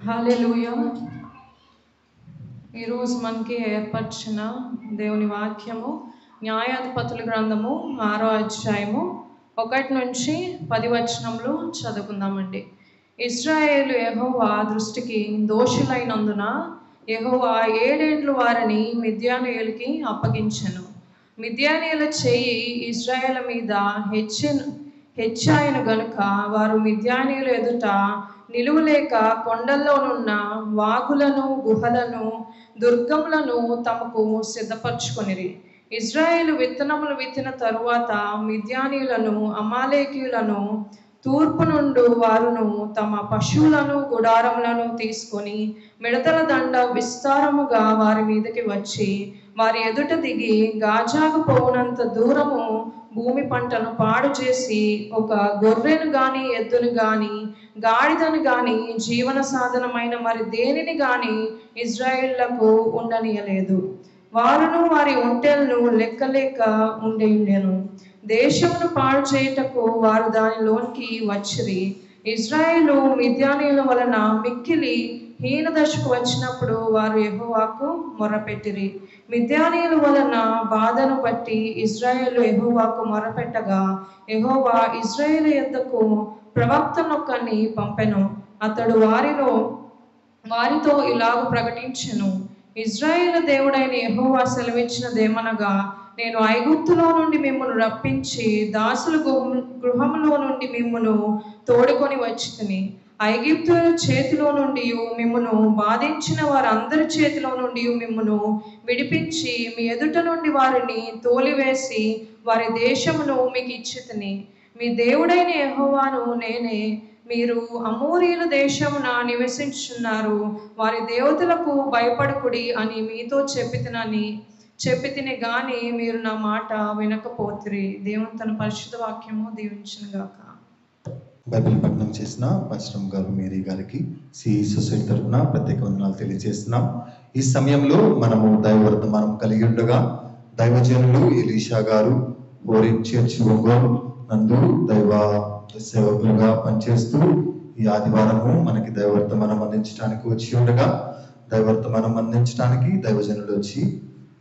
హల్లెలూయా. ఈరోజు మనకి ఏర్పరిచిన దేవుని వాక్యము న్యాయాధిపతుల గ్రంథము 6వ అధ్యాయము 1 నుంచి 10 వచనములు చదువుకుందామండి. ఇశ్రాయేలు యెహోవా దృష్టికి దోషులైనందున యెహోవా 7 ఏండ్లు వారిని మిద్యానీయులకి అప్పగించెను. మిద్యానీయుల చెయ్యి ఇశ్రాయేలు మీద హెచ్చాయను గనుక వారు మిద్యానీయుల ఎదుట నిలువలేక కొండల్లోనున్న వాగులను గుహలను దుర్గములను తమకు సిద్ధపరచుకొనిరి. ఇశ్రాయేలు విత్తనములు విత్తిన తరువాత మిద్యానీయులను అమాలేకీయులను తూర్పు నుండి వారును తమ పశువులను గుడారములను తీసుకొని మిడతల దండ విస్తారముగా వారి మీదకి వచ్చి వారి ఎదుట దిగి గాజాకు పోవునంత దూరము భూమి పంటను పాడు చేసి ఒక గొర్రెను గాని ఎద్దును గాని గాడిదను గాని జీవన సాధనమైన మరి దేనిని గాని ఇజ్రాయేళ్లకు ఉండనీయలేదు. వారును వారి ఒంటెలను లెక్కలేక ఉండెను. దేశమును పాడు చేయుటకు వారు దానిలోనికి వచ్చిరి. ఇజ్రాయేలు మిద్యానీయుల వలన మిక్కిలి హీన దశకు వచ్చినప్పుడు వారు యెహోవాకు మొరపెట్టిరి. మిద్యానీయుల వలన బాధను బట్టి ఇజ్రాయేలు యెహోవాకు మొరపెట్టగా యెహోవా ఇజ్రాయేలు యొద్దకు ప్రవక్తనొక్కని పంపెను. అతడు వారితో ఇలాగ ప్రకటించెను. ఇజ్రాయేలు దేవుడైన యెహోవా సెలవిచ్చినదేమనగా, నేను ఐగుప్తులో నుండి మిమ్మును రప్పించి దాసుల గృహములో నుండి మిమ్మును తోడుకొని వచ్చితిని. ఐగుప్తుల చేతిలో నుండి మిమ్మును బాధించిన వారందరి చేతిలో నుండి మిమ్మును విడిపించి మీ ఎదుట నుండి వారిని తోలివేసి వారి దేశమును మీకు ఇచ్చితిని. మీ దేవుడైన యెహోవాను నేనే. మీరు అమోరీయుల దేశమున నివసించున్నారు. వారి దేవతలకు భయపడకుడి అని మీతో చెప్పితిని గాని మీరు నా మాట వినకపోతిరి. దేవుని తన పరిశుద్ధ వాక్యము దీవించును గాక. బైబిల్ పఠనం చేసిన పాస్టర్ గారు మేరీ గారికి సిఈ సొసైటీ తరఫున ప్రత్యేక వందనాలు తెలియజేస్తున్నాం. ఈ సమయంలో మనము దైవవర్తమానం కలిగి ఉండగా దైవజనులు ఎలీషా గారు ఓరియం చర్చ్ ఒంగోలు నందు దైవ సేవకులుగా పనిచేస్తూ ఈ ఆదివారము మనకి దైవవర్తమానం అందించడానికి వచ్చి ఉండగా దైవవర్తమానం అందించడానికి దైవజనులు వచ్చి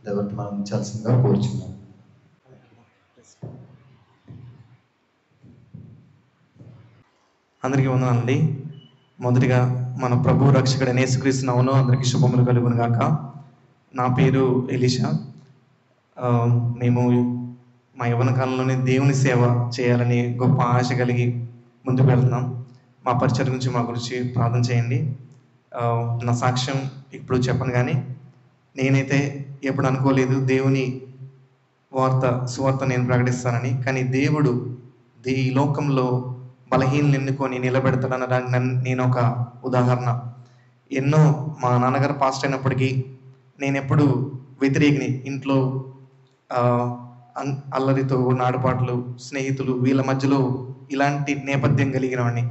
దైవవర్తమానం అందించాల్సిందిగా కోరుచున్నాం. అందరికీ వందనాలండి. మొదటిగా మన ప్రభు రక్షకుడైన యేసుక్రీస్తు నామములో అందరికీ శుభములు కలుగును గాక. నా పేరు ఎలీషా. మేము మా యవ్వన కాలంలోనే దేవుని సేవ చేయాలని గొప్ప ఆశ కలిగి ముందుకు వెళ్తున్నాం. మా పరిచయం గురించి మా గురించి ప్రార్థన చేయండి. నా సాక్ష్యం ఇప్పుడు చెప్పను, కానీ నేనైతే ఎప్పుడు అనుకోలేదు దేవుని సువార్త నేను ప్రకటిస్తానని. కానీ దేవుడు ఈ లోకంలో బలహీనలు ఎన్నుకొని నిలబెడతాడనడానికి నేను ఒక ఉదాహరణ. మా నాన్నగారు పాస్ట్ అయినప్పటికీ నేను ఎప్పుడు వ్యతిరేకిని. ఇంట్లో అల్లరితో నాడుపాట్లు, స్నేహితులు, వీళ్ళ మధ్యలో ఇలాంటి నేపథ్యం కలిగిన వాడిని.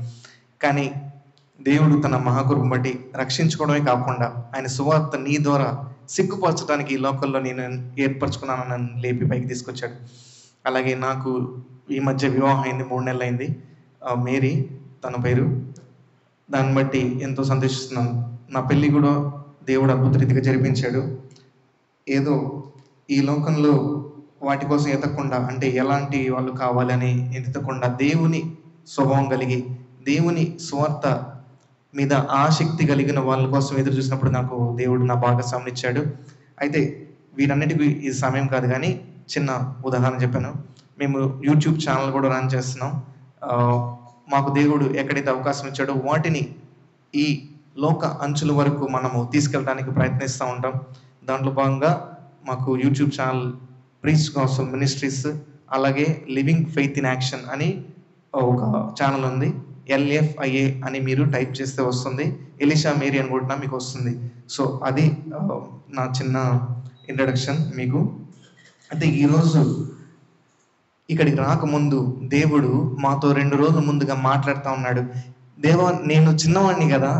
కానీ దేవుడు తన మహాకృపను బట్టి రక్షించుకోవడమే కాకుండా ఆయన సువార్త నీ ద్వారా సిగ్గుపరచడానికి ఈ లోకల్లో నేను ఏర్పరచుకున్నాను, నన్ను లేపి పైకి తీసుకొచ్చాడు. అలాగే నాకు ఈ మధ్య వివాహం అయింది, 3 నెలలు అయింది. మేరీ తన పేరు. దాన్ని బట్టి ఎంతో సంతోషిస్తున్నాను. నా పెళ్ళి కూడా దేవుడు అద్భుత రీతిగా జరిపించాడు. ఏదో ఈ లోకంలో వాటి కోసం ఎతకకుండా, అంటే ఎలాంటి వాళ్ళు కావాలని ఎతకకుండా దేవుని స్వభావం కలిగి దేవుని స్వార్థ మీద ఆసక్తి కలిగిన వాళ్ళ కోసం ఎదురు చూసినప్పుడు నాకు దేవుడు నా భాగస్వామిని ఇచ్చాడు. అయితే వీటన్నిటికీ ఈ సమయం కాదు, కానీ చిన్న ఉదాహరణ చెప్పాను. మేము యూట్యూబ్ ఛానల్ కూడా రన్ చేస్తున్నాం. మాకు దేవుడు ఎక్కడైతే అవకాశం ఇచ్చాడో వాటిని ఈ లోక అంచుల వరకు మనము తీసుకెళ్ళడానికి ప్రయత్నిస్తూ ఉంటాం. దాంట్లో భాగంగా మాకు YouTube channel preach gospel ministries, అలాగే లివింగ్ ఫెయిత్ ఇన్ యాక్షన్ అని ఒక ఛానల్ ఉంది. LFIA అని మీరు టైప్ చేస్తే వస్తుంది. ఎలీషా మేరీ అనుకుంటున్నా మీకు వస్తుంది. సో అది నా చిన్న ఇంట్రడక్షన్ మీకు. అయితే ఈరోజు ఇక్కడికి రాకముందు దేవుడు మాతో 2 రోజుల ముందుగా మాట్లాడుతూ ఉన్నాడు. దేవా, నేను చిన్నవాడిని కదా,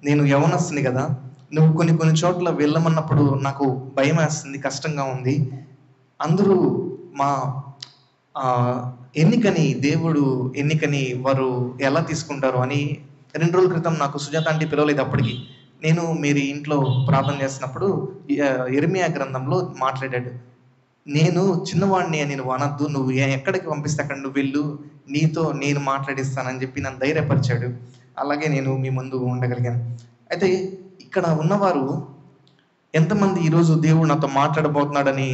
నేను యవనస్తుని కదా, నువ్వు కొన్ని చోట్ల వెళ్ళమన్నప్పుడు నాకు భయం వేస్తుంది, కష్టంగా ఉంది. అందరూ మా ఎన్నికని వారు ఎలా తీసుకుంటారు అని 2 రోజుల క్రితం నాకు సుజాత ఆంటీ పిలవలేదు. అప్పటికి నేను మీరు ఇంట్లో ప్రార్థన చేస్తున్నప్పుడు యెరెమీయా గ్రంథంలో మాట్లాడాడు. నేను చిన్నవాడిని అని నువ్వు అనద్దు, నువ్వు ఎక్కడికి పంపిస్తే అక్కడ నువ్వు వెళ్ళు, నీతో నేను మాట్లాడిస్తానని చెప్పి నన్ను ధైర్యపరిచాడు. అలాగే నేను మీ ముందు ఉండగలిగాను. అయితే ఇక్కడ ఉన్నవారు ఎంతమంది ఈరోజు దేవుడు నాతో మాట్లాడబోతున్నాడని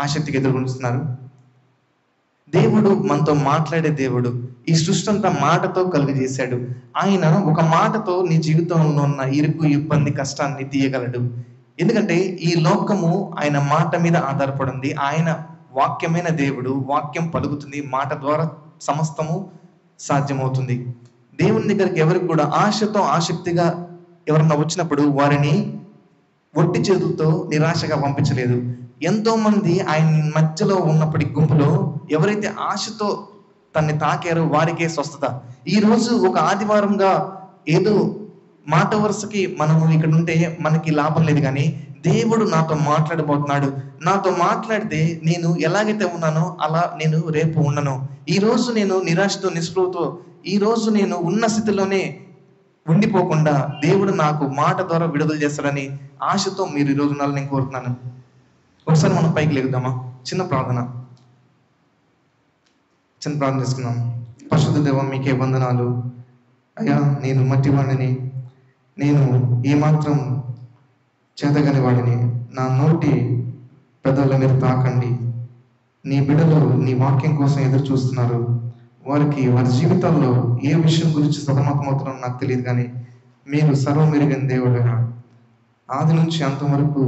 ఆసక్తిగా ఎదుర్కొంటున్నారు? దేవుడు మనతో మాట్లాడే దేవుడు. ఈ సృష్టి అంతా మాటతో కలుగజేశాడు. ఆయన ఒక మాటతో నీ జీవితంలో ఉన్న ఇరుకు, ఇబ్బంది, కష్టాన్ని తీయగలడు. ఎందుకంటే ఈ లోకము ఆయన మాట మీద ఆధారపడింది. ఆయన వాక్యమైన దేవుడు, వాక్యం పలుకుతుంది, మాట ద్వారా సమస్తము సాధ్యమవుతుంది. దేవుని దగ్గరికి ఎవరికి కూడా ఆశతో ఆసక్తిగా ఎవరన్నా వచ్చినప్పుడు వారిని ఒట్టి చేతులతో నిరాశగా పంపించలేదు. ఎంతో మంది ఆయన మధ్యలో ఉన్నప్పటి గుంపులో ఎవరైతే ఆశతో తన్ని తాకారో వారికే స్వస్థత. ఈ రోజు ఒక ఆదివారంగా ఏదో మాట వరుసకి మనము ఇక్కడ ఉంటే మనకి లాభం లేదు, కానీ దేవుడు నాతో మాట్లాడబోతున్నాడు. నాతో మాట్లాడితే నేను ఎలాగైతే ఉన్నానో అలా నేను రేపు ఉండను. ఈ రోజు నేను నిరాశతో, నిస్పృహతో, ఈ రోజు నేను ఉన్న స్థితిలోనే ఉండిపోకుండా దేవుడు నాకు మాట ద్వారా విడుదల చేస్తాడని ఆశతో మీరు ఈరోజు ఉండాలని నేను కోరుతున్నాను. ఒకసారి మనం పైకి లేగుదామా? చిన్న ప్రార్థన చేసుకుందాం. పరిశుద్ధ దేవ, మీకే వందనాలు అయ్యా. నేను మట్టివాడిని, నేను ఏమాత్రం చేతగాని వాడిని. నా నోటి పెదవుల మీరు తాకండి. నీ బిడ్డలు నీ వాక్యం కోసం ఎదురు చూస్తున్నారు. వారికి వారి జీవితాల్లో ఏ విషయం గురించి సతమతమవుతున్నారో నాకు తెలియదు, కానీ మీరు సర్వం ఎరిగిన దేవుడు. ఆది నుంచి అంతవరకు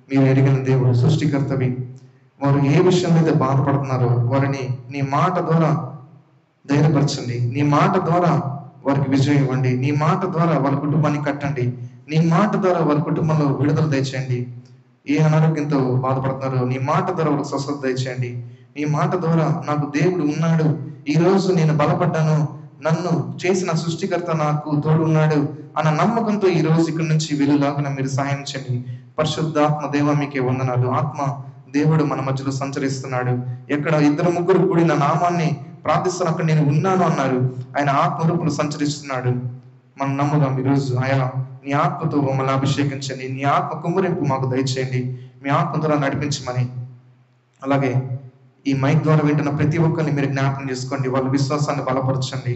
మీరు ఎరిగిన దేవుడు, సృష్టికర్తవి. వారు ఏ విషయంలో అయితే బాధపడుతున్నారో వారిని నీ మాట ద్వారా ధైర్యపరచండి. నీ మాట ద్వారా వారికి విజయం ఇవ్వండి. నీ మాట ద్వారా వారి కుటుంబాన్ని కట్టండి. నీ మాట ద్వారా వారి కుటుంబంలో విడుదల దయచేయండి. ఏ అనారోగ్యంతో బాధపడుతున్నారో నీ మాట ద్వారా వారికి స్వస్థత దయచేయండి. నీ మాట ద్వారా నాకు దేవుడు ఉన్నాడు, ఈ రోజు నేను బలపడ్డాను, నన్ను చేసిన సృష్టికర్త నాకు తోడున్నాడు అన్న నమ్మకంతో ఈ రోజు ఇక్కడి నుంచి వెళ్ళలాగా మీరు సహాయం చేయండి. పరిశుద్ధాత్మ దేవ, మీకే వందనాలు. ఆత్మ దేవుడు మన మధ్యలో సంచరిస్తున్నాడు. ఎక్కడ 2-3 కూడిన నామాన్ని ప్రార్థిస్తున్న అక్కడ నేను ఉన్నాను అన్నారు. ఆయన ఆత్మ రూపంలో సంచరిస్తున్నాడు. మనం నమ్ముదాం ఈరోజు. ఆయా నీ ఆత్మతో మమ్మల్ని అభిషేకించండి. నీ ఆత్మ కుమ్మరింపు మాకు దయచేయండి. మీ ఆత్మ ద్వారా నడిపించమని. అలాగే ఈ మైక్ ద్వారా వింటున్న ప్రతి ఒక్కరిని మీరు జ్ఞాపకం చేసుకోండి. వాళ్ళ విశ్వాసాన్ని బలపరచండి.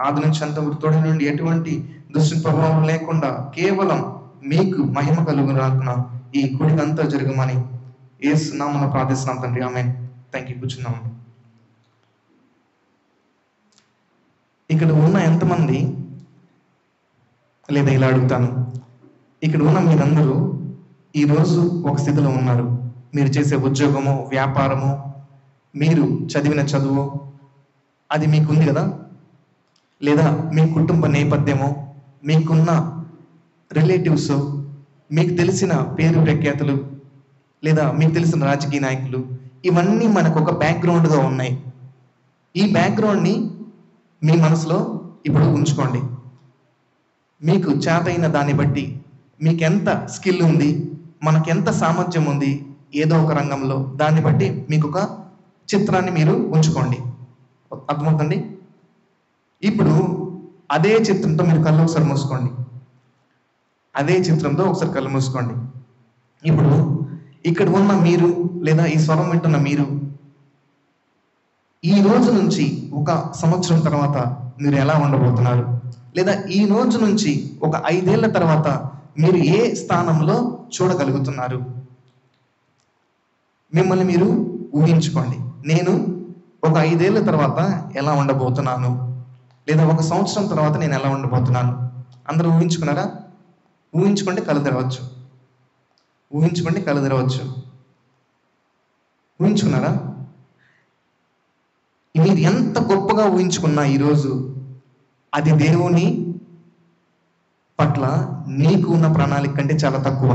ఆది నుంచి అంతవరకు తోడి నుండి ఎటువంటి దుష్ట ప్రభావం లేకుండా కేవలం మీకు మహిమ కలుగురాకున ఈ గుడికి అంతా జరగమని యేసు నామమున ప్రార్థిస్తున్నాం తండ్రి. ఆమేన్. Thank you. కూర్చున్నాం. ఇక్కడ ఉన్న ఎంతమంది, లేదా ఇలా అడుగుతాను, ఇక్కడ ఉన్న మీరందరూ ఈరోజు ఒక స్థితిలో ఉన్నారు. మీరు చేసే ఉద్యోగము, వ్యాపారము, మీరు చదివిన చదువు అది మీకుంది కదా, లేదా మీ కుటుంబ నేపథ్యము, మీకున్న రిలేటివ్స్, మీకు తెలిసిన పేరు ప్రఖ్యాతులు, లేదా మీకు తెలిసిన రాజకీయ నాయకులు, ఇవన్నీ మనకు ఒక బ్యాక్గ్రౌండ్గా ఉన్నాయి. ఈ బ్యాక్గ్రౌండ్ని మీ మనసులో ఇప్పుడు ఉంచుకోండి. మీకు చేతైన దాన్ని బట్టి, మీకు ఎంత స్కిల్ ఉంది, మనకెంత సామర్థ్యం ఉంది ఏదో ఒక రంగంలో, దాన్ని బట్టి మీకు ఒక చిత్రాన్ని మీరు ఉంచుకోండి. అర్థమవుతుంది? ఇప్పుడు అదే చిత్రంతో మీరు కళ్ళు ఒకసారి మూసుకోండి. అదే చిత్రంతో ఒకసారి కళ్ళు మూసుకోండి. ఇప్పుడు ఇక్కడ ఉన్న మీరు, లేదా ఈ స్వరం వింటున్న మీరు, ఈ రోజు నుంచి 1 సంవత్సరం తర్వాత మీరు ఎలా ఉండబోతున్నారు, లేదా ఈ రోజు నుంచి ఒక 5 ఏళ్ల తర్వాత మీరు ఏ స్థానంలో చూడగలుగుతున్నారు, మిమ్మల్ని మీరు ఊహించుకోండి. నేను ఒక 5 ఏళ్ల తర్వాత ఎలా ఉండబోతున్నాను, లేదా 1 సంవత్సరం తర్వాత నేను ఎలా ఉండబోతున్నాను. అందరూ ఊహించుకున్నారా? ఊహించుకుంటే కళ్ళు తెరవచ్చు. ఊహించుకోండి, కళ్ళు తెరవచ్చు. ఊహించుకున్నారా? మీరు ఎంత గొప్పగా ఊహించుకున్నా ఈరోజు అది దేవుని పట్ల నీకు ఉన్న ప్రణాళిక కంటే చాలా తక్కువ.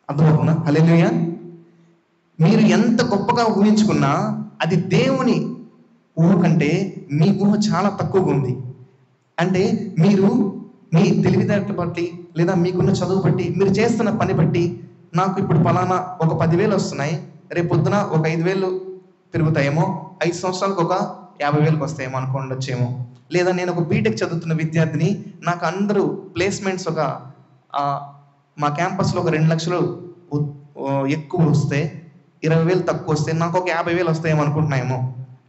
అర్థమవుతుందా? హల్లెలూయా. మీరు ఎంత గొప్పగా ఊహించుకున్నా అది దేవుని ఊహ కంటే మీ ఊహ చాలా తక్కువగా ఉంది. అంటే మీరు మీ తెలివితేటలు బట్టి, లేదా మీకున్న చదువు బట్టి, మీరు చేస్తున్న పని బట్టి, నాకు ఇప్పుడు ఫలానా ఒక 10,000 వస్తున్నాయి, రేపు పొద్దున ఒక 5,000 పెరుగుతాయేమో, 5 సంవత్సరాలకు ఒక 50,000కి వస్తాయేమో అనుకోండొచ్చేమో. లేదా నేను ఒక బీటెక్ చదువుతున్న విద్యార్థిని, నాకు అందరూ ప్లేస్మెంట్స్ మా క్యాంపస్లో ఒక 2 లక్షలు ఎక్కువ వస్తే, 20,000 తక్కువ వస్తే నాకు ఒక 50,000 వస్తాయేమో అనుకుంటున్నాయేమో.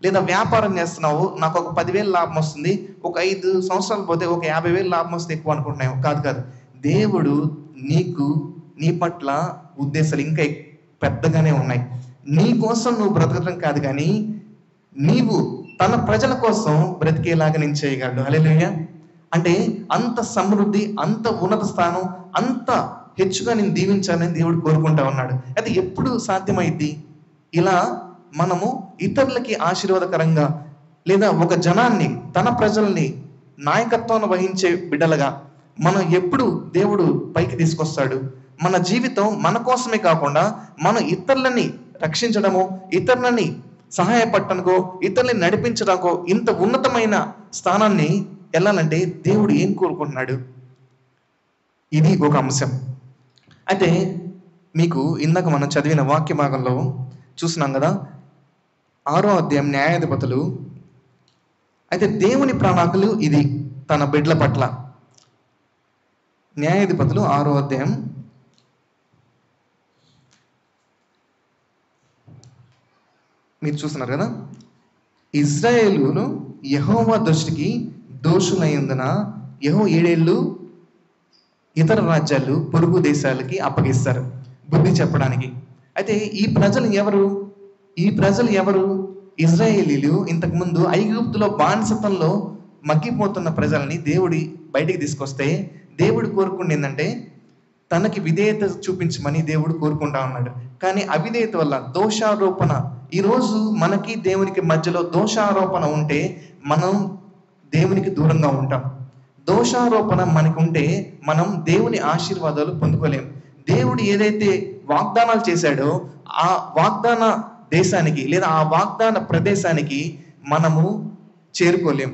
లేదా వ్యాపారం చేస్తున్నావు, నాకు ఒక 10,000 లాభం వస్తుంది, ఒక 5 సంవత్సరాలు పోతే ఒక 50,000 లాభం వస్తే ఎక్కువ అనుకుంటున్నాయేమో. కాదు. దేవుడు నీ పట్ల ఉద్దేశాలు ఇంకా పెద్దగానే ఉన్నాయి. నీ కోసం నువ్వు బ్రతకడం కాదు, కానీ నీవు తన ప్రజల కోసం బ్రతికేలాగా నేను చేయగలడు. హల్లెలూయా. అంటే అంత సమృద్ధి, అంత ఉన్నత స్థానం, అంత హెచ్చుగా నేను దీవించాలని దేవుడు కోరుకుంటా ఉన్నాడు. అది ఎప్పుడు సాధ్యమైద్ది? ఇలా మనము ఇతరులకి ఆశీర్వాదకరంగా, లేదా ఒక జనాన్ని, తన ప్రజల్ని నాయకత్వాన్ని వహించే బిడ్డలుగా మనం ఎప్పుడు దేవుడు పైకి తీసుకొస్తాడు? మన జీవితం మన కోసమే కాకుండా మనం ఇతరులని రక్షించడమో, ఇతరులని సహాయపడటానికో, ఇతరులని నడిపించడానికో ఇంత ఉన్నతమైన స్థానాన్ని వెళ్ళాలంటే దేవుడు ఏం కోరుకుంటున్నాడు? ఇది ఒక అంశం. అయితే మీకు ఇందాక మనం చదివిన వాక్య భాగంలో చూస్తున్నాం కదా, 6వ అధ్యాయం న్యాయాధిపతులు. అయితే దేవుని ప్రణాళికలు ఇది తన బిడ్డల పట్ల. న్యాయాధిపతులు 6వ అధ్యాయం మీరు చూస్తున్నారు కదా, ఇజ్రాయేలును యెహోవా దృష్టికి దోషులైనందున 7 ఏళ్ళు ఇతర రాజ్యాలు, పొరుగు దేశాలకి అప్పగిస్తారు బుద్ధి చెప్పడానికి. అయితే ఈ ప్రజలు ఎవరు? ఇజ్రాయేలీలు ఇంతకుముందు ఐగుప్తులో బానిసత్వంలో మగ్గిపోతున్న ప్రజల్ని దేవుడి బయటికి తీసుకొస్తే, దేవుడు కోరుకుంది ఏంటంటే తనకి విధేయత చూపించమని దేవుడు కోరుకుంటా ఉన్నాడు. కానీ అవిధేయత వల్ల దోషారోపణ, ఈరోజు మనకి దేవునికి మధ్యలో దోషారోపణ ఉంటే మనం దేవునికి దూరంగా ఉంటాం. దోషారోపణ మనకు ఉంటే మనం దేవుని ఆశీర్వాదాలు పొందుకోలేం. దేవుడు ఏదైతే వాగ్దానాలు చేశాడో ఆ వాగ్దాన దేశానికి, లేదా ఆ వాగ్దాన ప్రదేశానికి మనము చేరుకోలేం.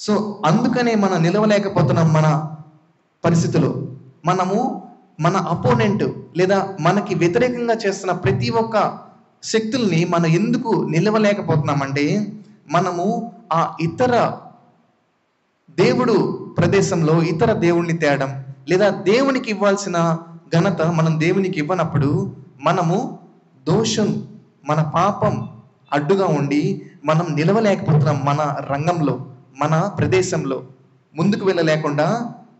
సో అందుకనే మనం నిలవలేకపోతున్నాం. మన పరిస్థితులు, మనము మన అపోనెంట్ లేదా మనకి వ్యతిరేకంగా చేస్తున్న ప్రతి ఒక్క శక్తుల్ని మనం ఎందుకు నిలవలేకపోతున్నామంటే, మనము ఆ ఇతర దేవుడు ప్రదేశంలో ఇతర దేవుణ్ణి తేడం, లేదా దేవునికి ఇవ్వాల్సిన ఘనత మనం దేవునికి ఇవ్వనప్పుడు మనము దోషం, మన పాపం అడ్డుగా ఉండి మనం నిలవలేకపోతున్నాం. మన రంగంలో, మన ప్రదేశంలో ముందుకు వెళ్ళలేకుండా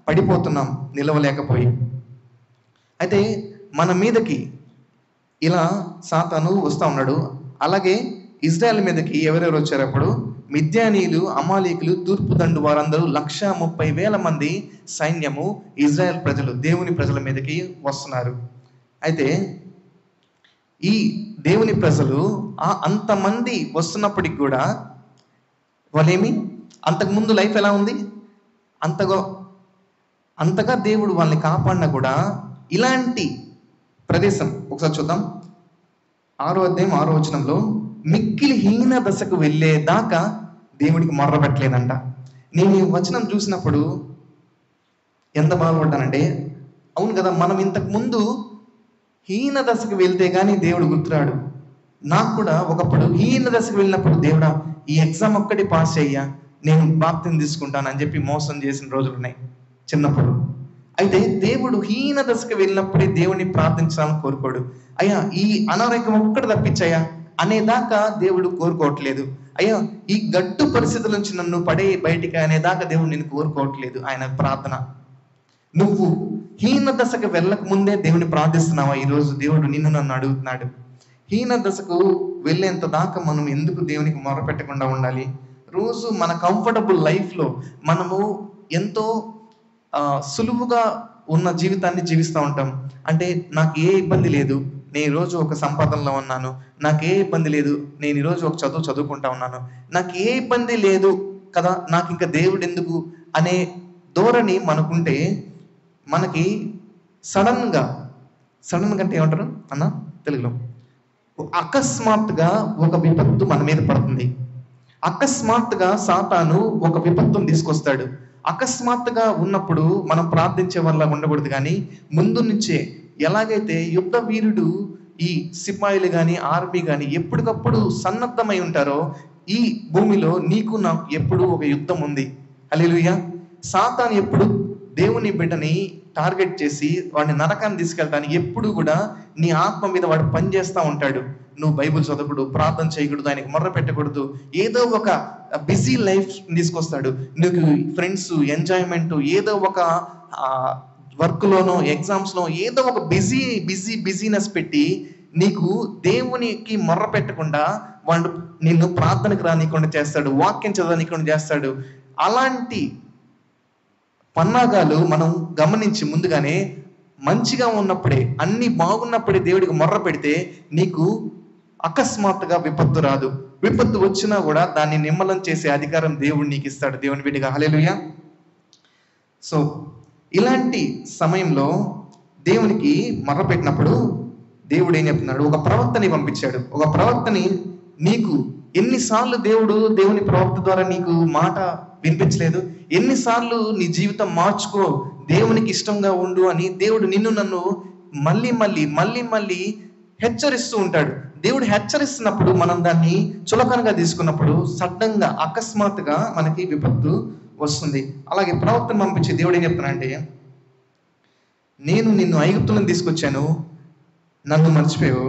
పడిపోతున్నాం, నిలవలేకపోయి. అయితే మన మీదకి ఇలా సాతాను వస్తూ ఉన్నాడు. అలాగే ఇజ్రాయెల్ మీదకి ఎవరెవరు వచ్చారు? అప్పుడు మిద్యానీయులు, అమాలీకులు, తూర్పు దండు వారందరూ 130,000 మంది సైన్యము ఇజ్రాయెల్ ప్రజలు, దేవుని ప్రజల మీదకి వస్తున్నారు. అయితే ఈ దేవుని ప్రజలు అంతమంది వస్తున్నప్పటికి కూడా వాళ్ళేమి, అంతకుముందు లైఫ్ ఎలా ఉంది, అంతగా దేవుడు వాళ్ళని కాపాడినా కూడా ఇలాంటి ప్రదేశం ఒకసారి చూద్దాం. 6వ అధ్యాయం 6వ వచనంలో, మిక్కిలి హీన దశకు వెళ్ళేదాకా దేవుడికి మొర్ర పెట్టలేదంట. నేను ఈ వచనం చూసినప్పుడు ఎంత బాధపడ్డానంటే, అవును కదా, మనం ఇంతకు ముందు హీన దశకు వెళ్తే కానీ దేవుడు గుర్తురాడు. నాకు కూడా ఒకప్పుడు హీన దశకు వెళ్ళినప్పుడు, దేవుడా ఈ ఎగ్జామ్ ఒక్కటి పాస్ అయ్యా, నేను బాప్తిని తీసుకుంటాను అని చెప్పి మోసం చేసిన రోజులు ఉన్నాయి చిన్నప్పుడు. అయితే దేవుడు హీన దశకు వెళ్ళినప్పుడే దేవుడిని ప్రార్థించాలని కోరుకోడు. అయ్యా ఈ అనారోగ్యం ఒక్కటి తప్పించయ్యా అనేదాకా దేవుడు కోరుకోవట్లేదు. అయ్యా ఈ గట్టు పరిస్థితుల నుంచి నన్ను బయటికి అనేదాకా దేవుడు నిన్ను కోరుకోవట్లేదు. ఆయన ప్రార్థన, నువ్వు హీన దశకు వెళ్ళక ముందే దేవుని ప్రార్థిస్తున్నావా? ఈరోజు దేవుడు నిన్ను నన్ను అడుగుతున్నాడు. హీన దశకు వెళ్ళేంత దాకా మనం ఎందుకు దేవునికి మొర పెట్టకుండా ఉండాలి? రోజు మన కంఫర్టబుల్ లైఫ్లో మనము ఎంతో సులువుగా ఉన్న జీవితాన్ని జీవిస్తూ ఉంటాం. అంటే నాకు ఏ ఇబ్బంది లేదు, నేను ఈరోజు ఒక సంపాదనలో ఉన్నాను, నాకు ఏ ఇబ్బంది లేదు, నేను ఈరోజు ఒక చదువుకుంటా ఉన్నాను, నాకు ఏ ఇబ్బంది లేదు కదా, నాకు ఇంకా దేవుడు ఎందుకు అనే ధోరణి మనకుంటే, మనకి సడన్గా అంటే ఏమంటారు అన్న తెలుగులో, అకస్మాత్తుగా ఒక విపత్తు మన మీద పడుతుంది. అకస్మాత్తుగా సాతాను ఒక విపత్తును తీసుకొస్తాడు. అకస్మాత్తుగా ఉన్నప్పుడు మనం ప్రార్థించే వల్ల ఉండకూడదు, కానీ ముందు నుంచే ఎలాగైతే యుద్ధ వీరుడు, ఈ సిపాయిలు కానీ ఆర్మీ కానీ ఎప్పటికప్పుడు సన్నద్ధమై ఉంటారో, ఈ భూమిలో నీకు నాకు ఎప్పుడు ఒక యుద్ధం ఉంది. హల్లెలూయా. సాతాను ఎప్పుడు దేవుని బిడ్డని టార్గెట్ చేసి వాడిని నరకాన్ని తీసుకెళ్తాను ఎప్పుడు కూడా నీ ఆత్మ మీద వాడు పనిచేస్తూ ఉంటాడు. నువ్వు బైబిల్ చదవకూడదు, ప్రార్థన చేయకూడదు, ఆయనకి మొర్ర పెట్టకూడదు, ఏదో ఒక బిజీ లైఫ్ తీసుకొస్తాడు. నీకు ఫ్రెండ్స్, ఎంజాయ్మెంట్, ఏదో ఒక వర్క్లోనో ఎగ్జామ్స్లో ఏదో ఒక బిజీనెస్ పెట్టి నీకు దేవునికి మొర్ర పెట్టకుండా వాడు నిన్ను ప్రార్థనకు రానికుండా చేస్తాడు, వాక్యం చదవనీయకుండా చేస్తాడు. అలాంటి పన్నాగాలు మనం గమనించి ముందుగానే మంచిగా ఉన్నప్పుడే, అన్ని బాగున్నప్పుడే దేవుడికి మొర్ర పెడితే నీకు అకస్మాత్తుగా విపత్తు రాదు. విపత్తు వచ్చినా కూడా దాన్ని నిమ్మలం చేసే అధికారం దేవుడు నీకు ఇస్తాడు, దేవుని బిడ్డగా. హల్లెలూయా. సో ఇలాంటి సమయంలో దేవునికి మొర్ర పెట్టినప్పుడు దేవుడు ఏం చెప్తున్నాడు? ఒక ప్రవక్తని పంపించాడు. ఒక ప్రవక్తని నీకు ఎన్నిసార్లు దేవుని ప్రవక్త ద్వారా నీకు మాట వినిపించలేదు? ఎన్నిసార్లు నీ జీవితం మార్చుకో, దేవునికి ఇష్టంగా ఉండు అని దేవుడు నిన్ను నన్ను మళ్ళీ హెచ్చరిస్తూ ఉంటాడు. దేవుడు హెచ్చరిస్తున్నప్పుడు మనం దాన్ని చులకనగా తీసుకున్నప్పుడు సడన్గా అకస్మాత్తుగా మనకి విపత్తు వస్తుంది. అలాగే ప్రవక్తను పంపించి దేవుడు ఏం చెప్తున్నాడంటే, నేను నిన్ను ఐగుప్తులను తీసుకొచ్చాను, నన్ను మర్చిపోయావు.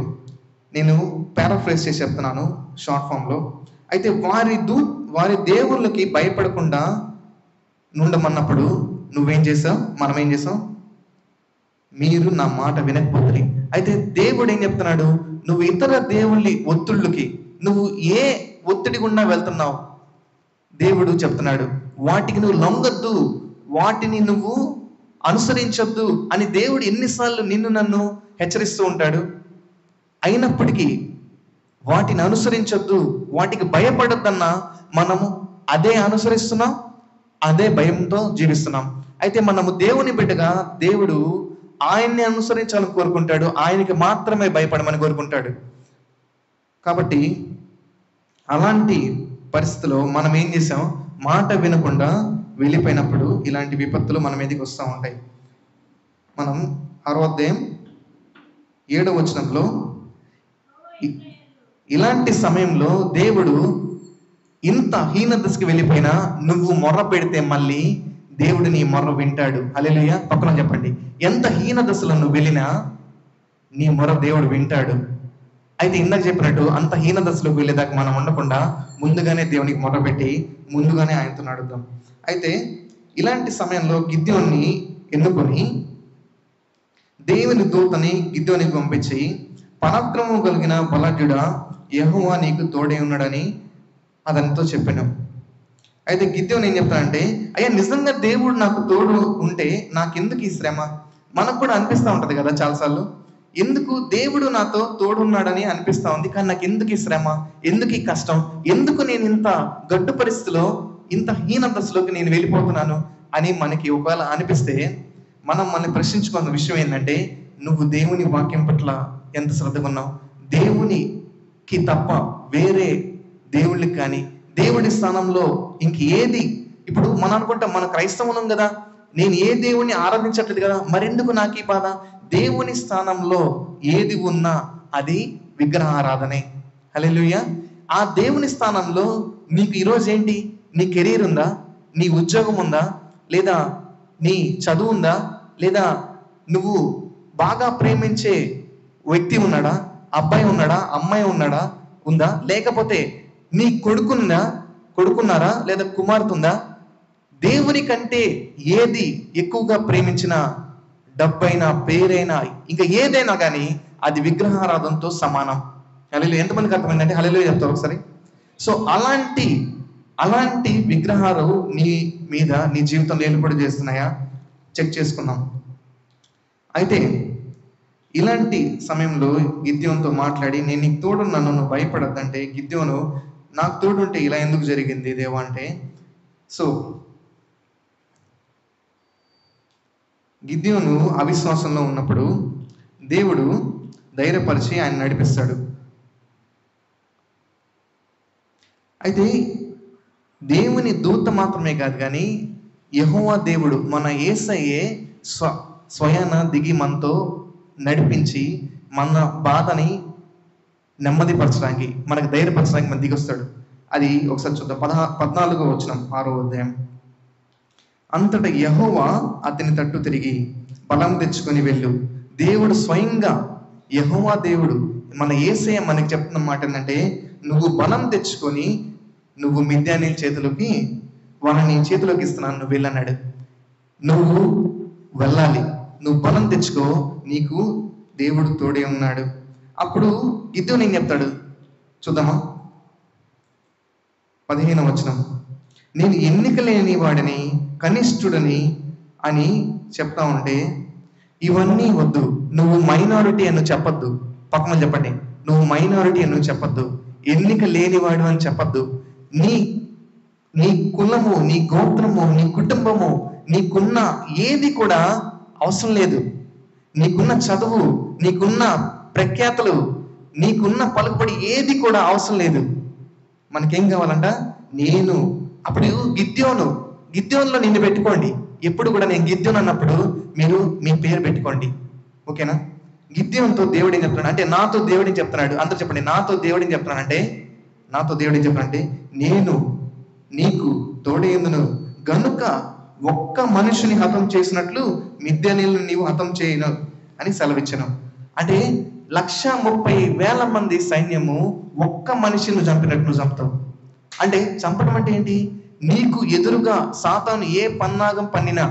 నేను పారాఫ్రేజ్ చేసి చెప్తున్నాను షార్ట్ ఫామ్లో. అయితే వారి దేవుళ్ళకి భయపడకుండా నుండమన్నప్పుడు నువ్వేం చేసావు? మనం ఏం చేసాం? మీరు నా మాట వినకపోతే. అయితే దేవుడు ఏం చెప్తున్నాడు? నువ్వు ఇతర దేవుళ్ళ ఒత్తిళ్ళకి నువ్వు ఏ ఒత్తిడి గుండా వెళ్తున్నావు? దేవుడు చెప్తున్నాడు, వాటికి నువ్వు లొంగొద్దు, వాటిని నువ్వు అనుసరించొద్దు అని దేవుడు ఎన్నిసార్లు నిన్ను నన్ను హెచ్చరిస్తూ ఉంటాడు. అయినప్పటికీ వాటిని అనుసరించొద్దు, వాటికి భయపడొద్దన్నా మనము అదే అనుసరిస్తున్నాం, అదే భయంతో జీవిస్తున్నాం. అయితే మనము దేవుని బిడ్డగా దేవుడు ఆయన్ని అనుసరించాలని కోరుకుంటాడు, ఆయనకి మాత్రమే భయపడమని కోరుకుంటాడు. కాబట్టి అలాంటి పరిస్థితిలో మనం ఏం చేసాం? మాట వినకుండా వెళ్ళిపోయినప్పుడు ఇలాంటి విపత్తులు మన మీదకి వస్తూ ఉంటాయి. మనం 6వ అధ్యాయం 7వ వచనంలో ఇలాంటి సమయంలో దేవుడు ఇంత హీన దశకి వెళ్ళిపోయినా నువ్వు మొర్ర పెడితే మళ్ళీ దేవుడు నీ మొర్ర వింటాడు. హల్లెలూయా. పక్కన చెప్పండి, ఎంత హీన దశలో నువ్వు వెళ్ళినా నీ మొర్ర దేవుడు వింటాడు. అయితే ఇందాక చెప్పినట్టు అంత హీన దశలోకి వెళ్ళేదాకా మనం ఉండకుండా ముందుగానే దేవునికి మొర్ర పెట్టి ముందుగానే ఆయనతో నడుద్దాం. అయితే ఇలాంటి సమయంలో గిద్యోన్ని ఎన్నుకొని దేవుని దూతని గిద్యోనికి పంపించి, పరాక్రమం కలిగిన బలాఢ్యుడా, యెహోవా నీకు తోడే ఉన్నాడని అతనితో చెప్పాను. అయితే గిద్యోని ఏం చెప్తానంటే, అయ్యా నిజంగా దేవుడు నాకు తోడు ఉంటే నాకెందుకు ఈ శ్రమ? మనకు కూడా అనిపిస్తూ ఉంటది కదా చాలాసార్లు, ఎందుకు దేవుడు నాతో తోడున్నాడని అనిపిస్తా ఉంది, కానీ నాకు ఎందుకు ఈ శ్రమ, ఎందుకు ఈ కష్టం, ఎందుకు నేను ఇంత గడ్డు పరిస్థితిలో ఇంత హీన దశలోకి నేను వెళ్ళిపోతున్నాను అని మనకి ఒకవేళ అనిపిస్తే మనం మనల్ని ప్రశ్నించుకున్న విషయం ఏంటంటే, నువ్వు దేవుని వాక్యం పట్ల ఎంత శ్రద్ధగా ఉన్నావు? దేవునికి తప్ప వేరే దేవుళ్ళకి కానీ దేవుడి స్థానంలో ఇంక ఏది, ఇప్పుడు మనం అనుకుంటాం మన క్రైస్తవులం కదా, నేను ఏ దేవుణ్ణి ఆరాధించట్లేదు కదా, మరెందుకు నాకు ఈ బాధ? దేవుని స్థానంలో ఏది ఉన్నా అది విగ్రహారాధనే. హల్లెలూయా. ఆ దేవుని స్థానంలో నీకు ఈరోజు ఏంటి? నీ కెరీర్ ఉందా? నీ ఉద్యోగం ఉందా? లేదా నీ చదువు ఉందా? లేదా నువ్వు బాగా ప్రేమించే వ్యక్తి ఉన్నాడా? అబ్బాయి ఉన్నాడా? అమ్మాయి ఉందా? లేకపోతే నీ కొడుకున్నారా? లేదా కుమార్తె ఉందా? దేవుని కంటే ఏది ఎక్కువగా ప్రేమించిన డబ్బైనా, పేరైనా, ఇంకా ఏదైనా కానీ అది విగ్రహారాధనతో సమానం. హల్లెలూయా. ఎంతమందికి అర్థమైందంటే హల్లెలూయా చెప్తారు ఒకసారి. సో అలాంటి విగ్రహాలు నీ మీద నీ జీవితంలో ఏలుబడి చేస్తున్నాయా చెక్ చేసుకుందాం. అయితే ఇలాంటి సమయంలో గిద్యోనుతో మాట్లాడి, నేను నీకు తోడున్నాను, నువ్వు భయపడద్దంటే, గిద్యోను నాకు తోడుంటే ఇలా ఎందుకు జరిగింది దేవా అంటే, సో గిద్యోను అవిశ్వాసంలో ఉన్నప్పుడు దేవుడు ధైర్యపరిచి ఆయన నడిపిస్తాడు. అయితే దేవుని దూత మాత్రమే కాదు కానీ యెహోవా దేవుడు మన యేసయ్యే స్వయాన దిగి మనతో నడిపించి మన బాధని నెమ్మదిపరచడానికి, మనకు ధైర్యపరచడానికి మన దిగొస్తాడు. అది ఒకసారి చూద్దాం. 14వ వచనం, 6వ అధ్యాయం. అంతటా యెహోవా అతని తట్టు తిరిగి, బలం తెచ్చుకొని వెళ్ళు. దేవుడు స్వయంగా, యెహోవా దేవుడు, మన యేసయ్య మనకి చెప్తున్న మాట ఏంటంటే, నువ్వు బలం తెచ్చుకొని నువ్వు మిద్యానీయుల చేతిలోకి, వాళ్ళని నీ చేతిలోకి ఇస్తున్నాను, నువ్వు వెళ్ళన్నాడు. నువ్వు వెళ్ళాలి, నువ్వు బలం తెచ్చుకో, నీకు దేవుడు తోడే ఉన్నాడు. అప్పుడు గిద్యోను ఏం చెప్తాడు చూద్దామా? 15వ వచనం. నేను ఎన్నిక లేని వాడిని, కనిష్ఠుడని అని చెప్తా ఉంటే, ఇవన్నీ వద్దు, నువ్వు మైనారిటీ అని చెప్పొద్దు. పక్కన చెప్పండి, నువ్వు మైనారిటీ అని చెప్పొద్దు, ఎన్నిక లేనివాడు అని చెప్పొద్దు. నీ కులము, నీ గోత్రము, నీ కుటుంబము, నీకున్న ఏది కూడా అవసరం లేదు. నీకున్న చదువు, నీకున్న ప్రఖ్యాతలు, నీకున్న పలుకుబడి ఏది కూడా అవసరం లేదు. మనకేం కావాలంట? నేను. అప్పుడు గిద్యోనులో నిన్ను పెట్టుకోండి. ఎప్పుడు కూడా నేను గిద్యోను అన్నప్పుడు మీరు మీ పేరు పెట్టుకోండి, ఓకేనా? గిద్యోనుతో దేవుడు ఏం చెప్తున్నాడు అంటే, నాతో దేవుడు ఏం చెప్తున్నాడు? అందరూ చెప్పండి, నాతో దేవుడు ఏం చెప్తున్నానంటే, నేను నీకు తోడేందును గనుక ఒక్క మనిషిని హతం చేసినట్లు మిద్యానీయులను నీవు హతం చేయను అని సెలవిచ్చను. అంటే 130,000 మంది సైన్యము ఒక్క మనిషిని చంపినట్టు నువ్వు చంపుతావు. అంటే చంపడం అంటే ఏంటి? నీకు ఎదురుగా సాతాను ఏ పన్నాగం పన్నినా,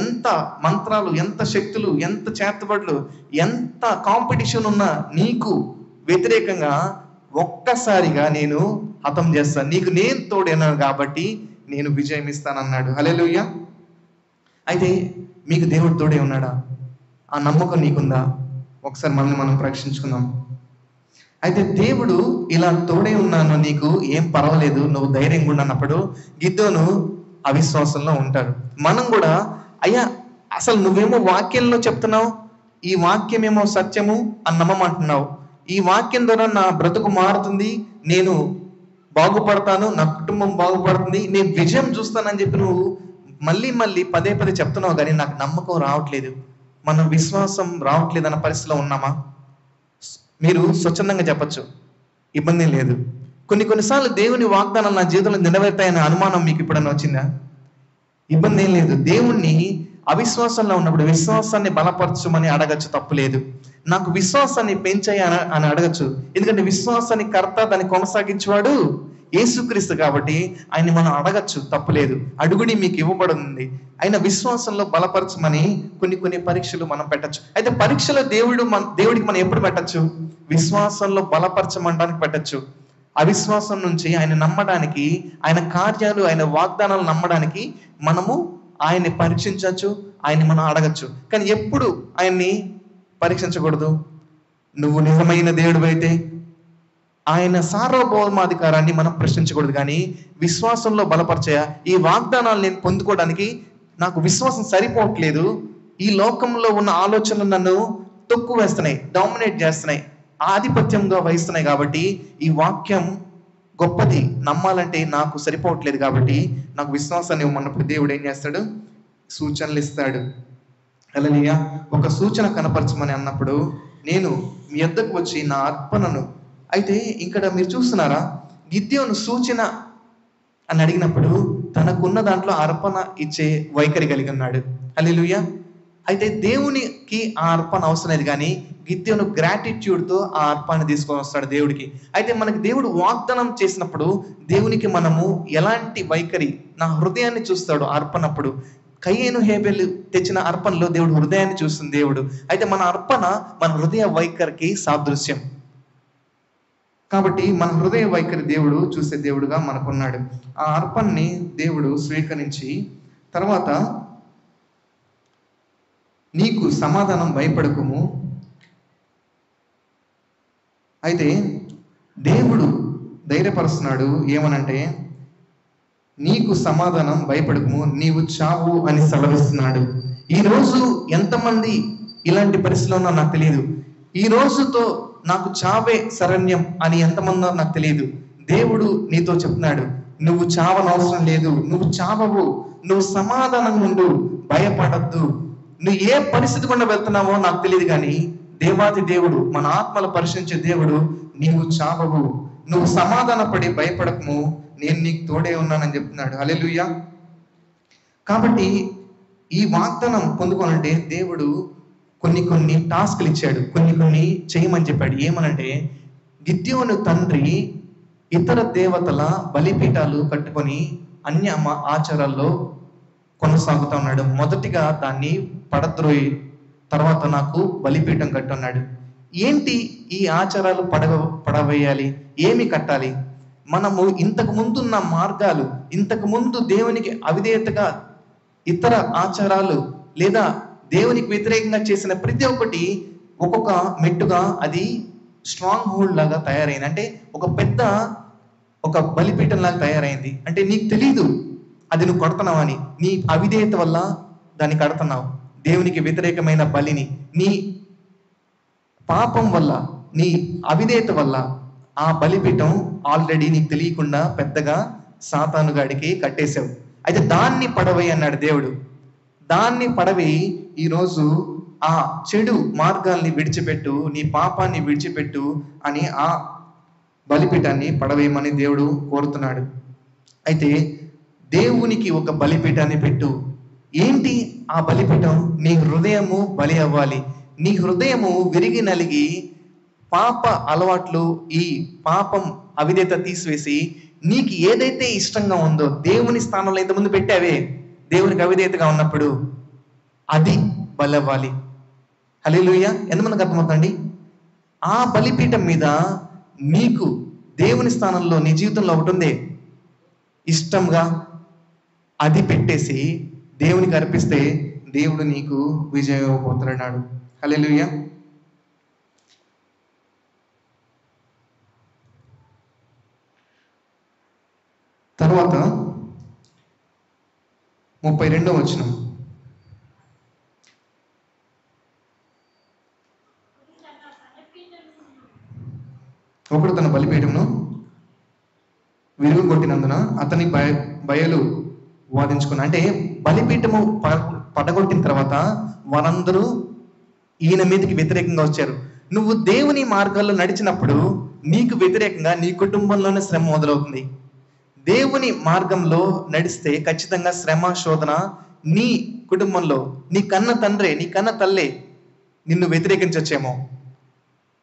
ఎంత మంత్రాలు, ఎంత శక్తులు, ఎంత చేతబడులు, ఎంత కాంపిటీషన్ ఉన్నా నీకు వ్యతిరేకంగా ఒక్కసారిగా నేను హతం చేస్తాను. నీకు నేను తోడేనాను కాబట్టి నేను విజయం ఇస్తానన్నాడు. హల్లెలూయా. అయితే మీకు దేవుడు తోడే ఉన్నాడా? ఆ నమ్మకం నీకుందా? ఒకసారి మనల్ని మనం పరీక్షించుకుందాం. అయితే దేవుడు ఇలా తోడే ఉన్నాను, నీకు ఏం పర్వాలేదు, నువ్వు ధైర్యంగా ఉండన్నప్పుడు గిద్యోను అవిశ్వాసంలో ఉంటారు. మనం కూడా, అయ్యా అసలు నువ్వేమో వాక్యంలో చెప్తున్నావు, ఈ వాక్యమేమో సత్యము అని నమ్మమంటున్నావు, ఈ వాక్యం ద్వారా నా బ్రతుకు మారుతుంది, నేను బాగుపడతాను, నా కుటుంబం బాగుపడుతుంది, నేను విజయం చూస్తానని చెప్పి నువ్వు మళ్ళీ పదే చెప్తున్నావు, కానీ నాకు నమ్మకం రావట్లేదు, మన విశ్వాసం రావట్లేదు అన్న పరిస్థితిలో ఉన్నామా? మీరు స్వచ్ఛందంగా చెప్పచ్చు, ఇబ్బంది లేదు. కొన్నిసార్లు దేవుని వాగ్దానాలు నా జీవితంలో నెరవేరుతాయనే అనుమానం మీకు ఎప్పుడన్నా వచ్చిందా? ఇబ్బంది ఏం లేదు. దేవుణ్ణి అవిశ్వాసంలో ఉన్నప్పుడు విశ్వాసాన్ని బలపరచమని అడగచ్చు, తప్పు లేదు. నాకు విశ్వాసాన్ని పెంచాయి అని అడగచ్చు, ఎందుకంటే విశ్వాసాన్ని కర్త, దాన్ని కొనసాగించేవాడు యేసుక్రీస్తు కాబట్టి ఆయన్ని మనం అడగచ్చు, తప్పులేదు. అడుగుడి మీకు ఇవ్వబడుతుంది. అయినా విశ్వాసంలో బలపరచమని కొన్ని పరీక్షలు మనం పెట్టచ్చు. అయితే పరీక్షలో దేవుడికి మనం ఎప్పుడు పెట్టచ్చు? విశ్వాసంలో బలపరచమనడానికి పెట్టచ్చు. అవిశ్వాసం నుంచి ఆయన నమ్మడానికి, ఆయన కార్యాలు, ఆయన వాగ్దానాలు నమ్మడానికి మనము ఆయన్ని పరీక్షించవచ్చు, ఆయన్ని మనం అడగచ్చు. కానీ ఎప్పుడు ఆయన్ని పరీక్షించకూడదు? నువ్వు నిజమైన దేవుడు అయితే ఆయన సార్వభౌమాధికారాన్ని మనం ప్రశ్నించకూడదు. కానీ విశ్వాసంలో బలపరచయా, ఈ వాగ్దానాలు నేను పొందుకోవడానికి నాకు విశ్వాసం సరిపోవట్లేదు, ఈ లోకంలో ఉన్న ఆలోచనలు నన్ను తొక్కు వేస్తున్నాయి, డామినేట్ చేస్తున్నాయి, ఆధిపత్యంగా వహిస్తున్నాయి, కాబట్టి ఈ వాక్యం గొప్పది, నమ్మాలంటే నాకు సరిపోవట్లేదు, కాబట్టి నాకు విశ్వాసాన్ని ఇవ్వమన్నప్పుడు దేవుడు ఏం చేస్తాడు? సూచనలు ఇస్తాడు. హల్లెలూయా. ఒక సూచన కనపరచమని అన్నప్పుడు నేను మీ యొద్దకు వచ్చి నా అర్పణను, అయితే ఇక్కడ మీరు చూస్తున్నారా, గిద్యోను సూచన అని అడిగినప్పుడు తనకున్న దాంట్లో అర్పణ ఇచ్చే వైఖరి కలిగి ఉన్నాడు. హల్లెలూయా. అయితే దేవునికి ఆ అర్పణ అవసరం లేదు, కానీ గిద్యోను గ్రాటిట్యూడ్తో ఆ అర్పణ తీసుకొని వస్తాడు దేవుడికి. అయితే మనకి దేవుడు వాగ్దానం చేసినప్పుడు దేవునికి మనము ఎలాంటి వైఖరి, నా హృదయాన్ని చూస్తాడు అర్పణప్పుడు. కయ్యేను హేబెలు తెచ్చిన అర్పణలో దేవుడు హృదయాన్ని చూస్తుంది దేవుడు. అయితే మన అర్పణ మన హృదయ వైఖరికి సాదృశ్యం కాబట్టి మన హృదయ వైఖరి దేవుడు చూసే దేవుడుగా మనకున్నాడు. ఆ అర్పణని దేవుడు స్వీకరించి తర్వాత, నీకు సమాధానం భయపడకుము. అయితే దేవుడు ధైర్యపరుస్తున్నాడు ఏమనంటే, నీకు సమాధానం భయపడకుము, నీవు చావు అని సెలవిస్తున్నాడు. ఈరోజు ఎంతమంది ఇలాంటి పరిస్థితిలో ఉన్నా నాకు తెలియదు. ఈ రోజుతో నాకు చావే శరణ్యం అని ఎంతమందో నాకు తెలియదు. దేవుడు నీతో చెప్తున్నాడు, నువ్వు చావనవసరం లేదు, నువ్వు చావవు, నువ్వు సమాధానంగా ఉండు, భయపడద్దు. నువ్వు ఏ పరిస్థితి గుండా వెళ్తున్నావో నాకు తెలియదు, కానీ దేవాది దేవుడు, మన ఆత్మలు పరిశీలించే దేవుడు, నీవు చావవు, నువ్వు సమాధానపడి భయపడకము, నేను నీకు తోడే ఉన్నానని చెప్తున్నాడు. హల్లెలూయా. కాబట్టి ఈ వాగ్దానం పొందుకోవాలంటే దేవుడు కొన్ని టాస్క్లు ఇచ్చాడు, కొన్ని చేయమని చెప్పాడు. ఏమనంటే, గిద్యోను తండ్రి ఇతర దేవతల బలిపీఠాలు కట్టుకొని అన్య ఆచారాల్లో కొనసాగుతూ ఉన్నాడు. మొదటిగా దాన్ని పడద్రోయి, తర్వాత నాకు బలిపీఠం కట్టున్నాడు. ఏంటి ఈ ఆచారాలు పడవేయాలి? ఏమి కట్టాలి? మనము ఇంతకు ముందున్న మార్గాలు, ఇంతకు ముందు దేవునికి అవిధేయతగా ఇతర ఆచారాలు లేదా దేవునికి వ్యతిరేకంగా చేసిన ప్రతి ఒక్కటి ఒక్కొక్క మెట్టుగా అది స్ట్రాంగ్ హోల్డ్ లాగా తయారైంది. అంటే ఒక బలిపీఠం లాగా తయారైంది. అంటే నీకు తెలీదు అది నువ్వు కడుతున్నావని. నీ అవిధేయత వల్ల దాన్ని కడుతున్నావు. దేవునికి వ్యతిరేకమైన బలిని నీ పాపం వల్ల, నీ అవిధేయత వల్ల ఆ బలిపీఠం ఆల్రెడీ నీకు తెలియకుండా పెద్దగా సాతానుగాడికి కట్టేశావు. అయితే దాన్ని పడవేయి అన్నాడు దేవుడు. దాన్ని పడవేయి, ఈరోజు ఆ చెడు మార్గాల్ని విడిచిపెట్టు, నీ పాపాన్ని విడిచిపెట్టు అని ఆ బలిపీఠాన్ని పడవేయమని దేవుడు కోరుతున్నాడు. అయితే దేవునికి ఒక బలిపీఠాన్ని పెట్టు. ఏంటి ఆ బలిపీఠం? నీ హృదయము బలి అవ్వాలి. నీ హృదయము విరిగి నలిగి పాప అలవాట్లు, ఈ పాపం అవిధేయత తీసివేసి నీకు ఏదైతే ఇష్టంగా ఉందో దేవుని స్థానంలో ఇంతకుముందు పెట్టావే, దేవునికి అవిధేయతగా ఉన్నప్పుడు అది బలి అవ్వాలి. హల్లెలూయా. ఎంతమందికి అర్థమవుతుందండి? ఆ బలిపీఠం మీద నీకు దేవుని స్థానంలో నీ జీవితంలో ఒకటి ఉంది, ఇష్టంగా అది పెట్టేసి దేవునికి అర్పిస్తే దేవుడు నీకు విజయం ఇవ్వబోతున్నాడు. హల్లెలూయా. తర్వాత 32వ వచనం. ఒకడు తన బలిపీఠమును విరుగుగొట్టినందున అతని బయలు వాదించుకున్నా. అంటే బలిపీఠము పడగొట్టిన తర్వాత వారందరూ ఈయన మీదకి వ్యతిరేకంగా వచ్చారు. నువ్వు దేవుని మార్గాల్లో నడిచినప్పుడు నీకు వ్యతిరేకంగా నీ కుటుంబంలోనే శ్రమ మొదలవుతుంది. దేవుని మార్గంలో నడిస్తే ఖచ్చితంగా శ్రమ, శోధన నీ కుటుంబంలో, నీ కన్న తండ్రే, నీ కన్న తల్లే నిన్ను వ్యతిరేకించొచ్చేమో.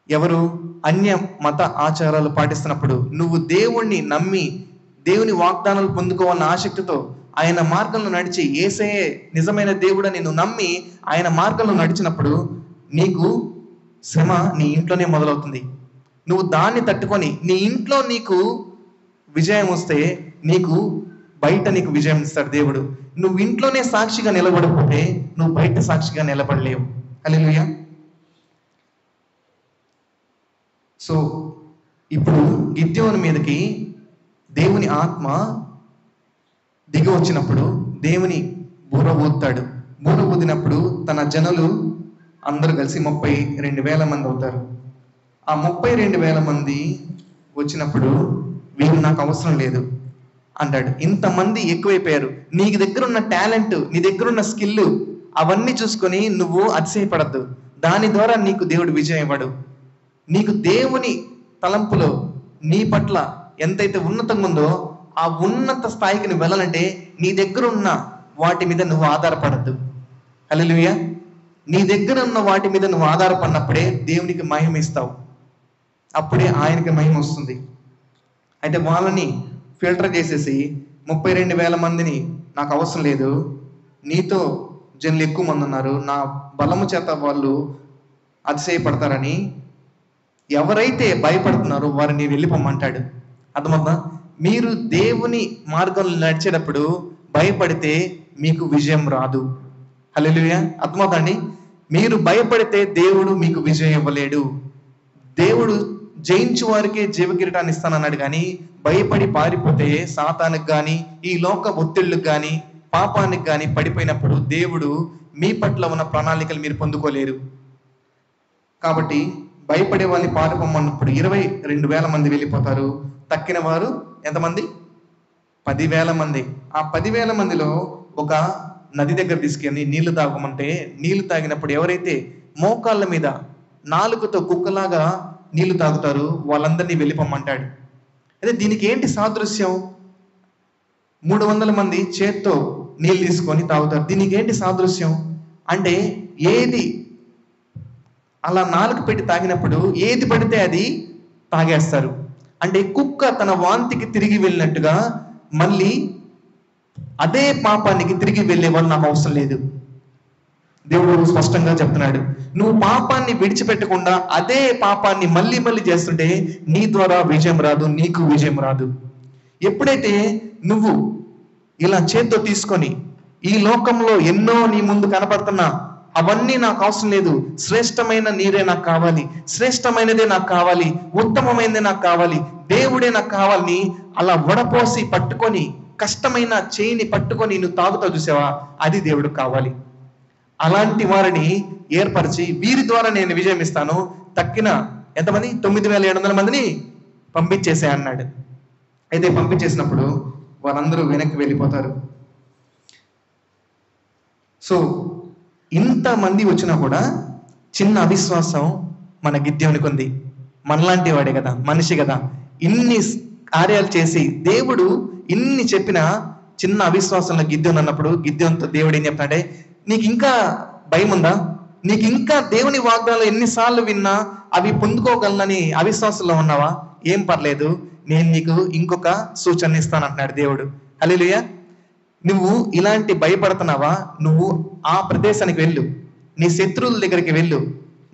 ఎవరు? అన్య మత ఆచారాలు పాటిస్తున్నప్పుడు నువ్వు దేవుణ్ణి నమ్మి దేవుని వాగ్దానాలు పొందుకోవాలన్న ఆసక్తితో ఆయన మార్గంలో నడిచి యేసయ్యే నిజమైన దేవుడని నువ్వు నమ్మి ఆయన మార్గంలో నడిచినప్పుడు నీకు శ్రమ నీ ఇంట్లోనే మొదలవుతుంది. నువ్వు దాన్ని తట్టుకొని నీ ఇంట్లో నీకు విజయం వస్తే నీకు బయట నీకు విజయం ఇస్తాడు దేవుడు. నువ్వు ఇంట్లోనే సాక్షిగా నిలబడిపోతే నువ్వు బయట సాక్షిగా నిలబడలేవు. హల్లెలూయా. సో ఇప్పుడు గిద్యోను మీదకి దేవుని ఆత్మ దిగి వచ్చినప్పుడు దేవుని బూర ఊదుతాడు. బూర ఊదినప్పుడు తన జనులు అందరూ కలిసి 32,000 మంది అవుతారు. ఆ 32,000 మంది వచ్చినప్పుడు వీరు నాకు అవసరం లేదు అంటాడు. ఇంతమంది ఎక్కువైపోయారు. నీ దగ్గర ఉన్న టాలెంట్, నీ దగ్గర ఉన్న స్కిల్ అవన్నీ చూసుకొని నువ్వు అతిశయపడద్దు. దాని ద్వారా నీకు దేవుడు విజయం ఇవ్వడు. నీకు దేవుని తలంపులో నీ పట్ల ఎంతైతే ఉన్నతంగా ఉందో ఆ ఉన్నత స్థాయికి నువ్వు వెళ్ళాలంటే నీ దగ్గర ఉన్న వాటి మీద నువ్వు ఆధారపడద్దు. హల్లెలూయా. నీ దగ్గర ఉన్న వాటి మీద నువ్వు ఆధారపడినప్పుడే దేవునికి మహిమ ఇస్తావు. అప్పుడే ఆయనకి మహిమ వస్తుంది. అయితే వాళ్ళని ఫిల్టర్ చేసేసి 32,000 మందిని నాకు అవసరం లేదు, నీతో జనులు ఎక్కువ మంది ఉన్నారు, నా బలము చేత వాళ్ళు అతిశయపడతారని ఎవరైతే భయపడుతున్నారో వారిని వెళ్ళిపోమంటాడు. అర్థమవుతుందా? మీరు దేవుని మార్గంలో నడిచేటప్పుడు భయపడితే మీకు విజయం రాదు. హల్లెలూయా. అర్థమవుతండి? మీరు భయపడితే దేవుడు మీకు విజయం ఇవ్వలేడు. దేవుడు జయించు వారికే జీవకిరీటాన్ని ఇస్తానన్నాడు. కానీ భయపడి పారిపోతే సాతానికి కానీ ఈ లోక ఒత్తిళ్ళకు కానీ పాపానికి కానీ పడిపోయినప్పుడు దేవుడు మీ పట్ల ఉన్న ప్రణాళికలు మీరు పొందుకోలేరు. కాబట్టి భయపడే వాళ్ళని పారిపోమన్నప్పుడు 22,000 మంది వెళ్ళిపోతారు. తక్కిన వారు ఎంతమంది? 10,000 మంది. ఆ 10,000 మందిలో ఒక నది దగ్గర తీసుకెళ్ళి నీళ్లు తాగమంటే నీళ్లు తాగినప్పుడు ఎవరైతే మోకాళ్ళ మీద నాలుకతో కుక్కలాగా నీళ్లు తాగుతారు వాళ్ళందరినీ వెళ్ళిపోమంటాడు. అయితే దీనికి ఏంటి సాదృశ్యం? 300 మంది చేత్తో నీళ్ళు తీసుకొని తాగుతారు. దీనికి ఏంటి సాదృశ్యం అంటే, ఏది అలా నాలుగు పెట్టి తాగినప్పుడు ఏది పడితే అది తాగేస్తారు. అంటే కుక్క తన వాంతికి తిరిగి వెళ్ళినట్టుగా మళ్ళీ అదే పాపానికి తిరిగి వెళ్ళేవాళ్ళు నాకు అవసరం లేదు. దేవుడు స్పష్టంగా చెప్తున్నాడు, నువ్వు పాపాన్ని విడిచిపెట్టకుండా అదే పాపాన్ని మళ్ళీ మళ్ళీ చేస్తుంటే నీ ద్వారా విజయం రాదు, నీకు విజయం రాదు. ఎప్పుడైతే నువ్వు ఇలా చేత్తో తీసుకొని ఈ లోకంలో ఎన్నో నీ ముందు కనపడుతున్నా అవన్నీ నాకు అవసరం లేదు, శ్రేష్టమైన నీరే నాకు కావాలి, శ్రేష్టమైనదే నాకు కావాలి, ఉత్తమమైనదే నాకు కావాలి, దేవుడే నాకు కావాలని అలా వడపోసి పట్టుకొని కష్టమైన చేయిని పట్టుకొని నువ్వు తాగుతావు చూసావా, అది దేవుడు కావాలి. అలాంటి వారిని ఏర్పరిచి వీరి ద్వారా నేను విజయం ఇస్తాను. తక్కిన ఎంతమంది 9700 మందిని పంపించేసే అన్నాడు. అయితే పంపించేసినప్పుడు వారందరూ వెనక్కి వెళ్ళిపోతారు. సో ఇంతమంది వచ్చినా కూడా చిన్న అవిశ్వాసం మన గిద్యోనికి ఉంది. మనలాంటి వాడే కదా, మనిషి కదా, ఇన్ని కార్యాలు చేసి దేవుడు ఇన్ని చెప్పినా చిన్న అవిశ్వాసంలో గిద్యోన్ అన్నప్పుడు గిద్యోన్తో దేవుడు ఏం చెప్తాడంటే, నీకు ఇంకా భయం ఉందా? నీకు ఇంకా దేవుని వాగ్దానాలు ఎన్నిసార్లు విన్నా అవి పొందుకోగలనని అవిశ్వాసంలో ఉన్నావా? ఏం పర్లేదు, నేను నీకు ఇంకొక సూచన ఇస్తాను అంటున్నాడు దేవుడు. హల్లెలూయా. నువ్వు ఇలాంటి భయపడుతున్నావా? నువ్వు ఆ ప్రదేశానికి వెళ్ళు, నీ శత్రువుల దగ్గరికి వెళ్ళు,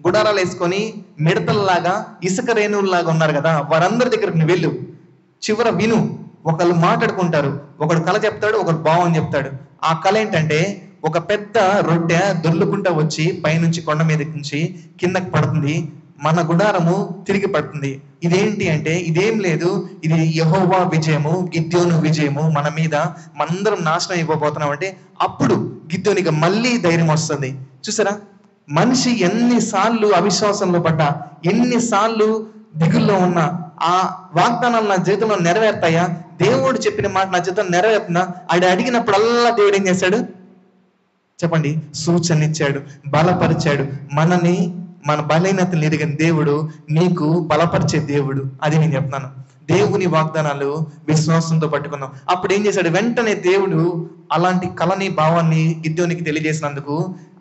గుడారాలు వేసుకొని మిడతల్లాగా ఇసుక రేణువుల్లాగా ఉన్నారు కదా, వారందరి దగ్గరికి నువ్వు వెళ్ళు. చివర విను, ఒకళ్ళు మాట్లాడుకుంటారు, ఒకడు కళ చెప్తాడు, ఒకడు భావం చెప్తాడు. ఆ కళ ఏంటంటే, ఒక పెద్ద రొట్టె దొర్లుకుంటా వచ్చి పైనుంచి కొండ మీద నుంచి కిందకి పడుతుంది, మన గుడారము తిరిగి పడుతుంది. ఇదేంటి అంటే, ఇదేం లేదు, ఇది యెహోవా విజయము, గిద్యోను విజయము మన మీద, మనందరం నాశనం అయిపోతున్నాం అంటే అప్పుడు గిద్యోనికి మళ్ళీ ధైర్యం వస్తుంది. చూసారా, మనిషి ఎన్నిసార్లు అవిశ్వాసంలో పడ్డా, ఎన్నిసార్లు దిగుల్లో ఉన్నా ఆ వాగ్దానాలు నా జీవితంలో నెరవేరుతాయా, దేవుడు చెప్పిన మాట నా జీవితంలో నెరవేరుతున్నా, ఆడ అడిగినప్పుడల్లా దేవుడు ఏం చేశాడు చెప్పండి? సూచన ఇచ్చాడు, బలపరిచాడు. మనని మన బలహీనతలు ఎరిగిన దేవుడు నీకు బలపరిచే దేవుడు. అది నేను చెప్తున్నాను. దేవుని వాగ్దానాలు విశ్వాసంతో పట్టుకుందాం. అప్పుడు ఏం చేశాడు? వెంటనే దేవుడు అలాంటి కళని భావాన్ని గిద్యోనికి తెలియజేసినందుకు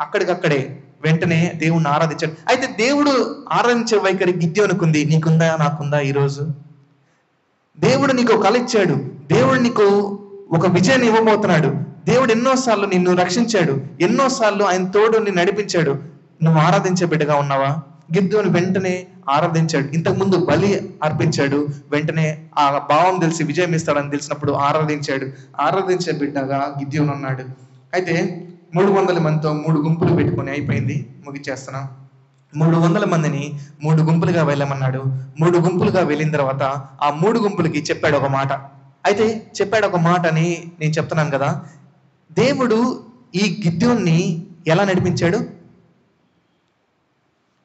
అక్కడికక్కడే వెంటనే దేవుణ్ణి ఆరాధించాడు. అయితే దేవుడు ఆరాధించే వైఖరి గిద్యోనికి ఉంది, నీకుందా, నాకుందా? ఈరోజు దేవుడు నీకు కళ ఇచ్చాడు, దేవుడు నీకు ఒక విజయాన్ని ఇవ్వబోతున్నాడు. దేవుడు ఎన్నోసార్లు నిన్ను రక్షించాడు, ఎన్నోసార్లు ఆయన తోడు నిన్ను నడిపించాడు. నువ్వు ఆరాధించే బిడ్డగా ఉన్నావా? గిద్యోను వెంటనే ఆరాధించాడు. ఇంతకు ముందు బలి అర్పించాడు, వెంటనే ఆ భావం తెలిసి విజయం ఇస్తాడని తెలిసినప్పుడు ఆరాధించాడు. ఆరాధించే బిడ్డగా గిద్యోను ఉన్నాడు. అయితే 300 మందితో 3 గుంపులు పెట్టుకొని అయిపోయింది, ముగిచేస్తున్నా. 300 మందిని 3 గుంపులుగా వెళ్ళమన్నాడు. 3 గుంపులుగా వెళ్ళిన తర్వాత ఆ 3 గుంపులకి చెప్పాడు ఒక మాట. అయితే చెప్పాడు ఒక మాట అని నేను చెప్తున్నాను కదా, దేవుడు ఈ గిద్యోన్ని ఎలా నడిపించాడు?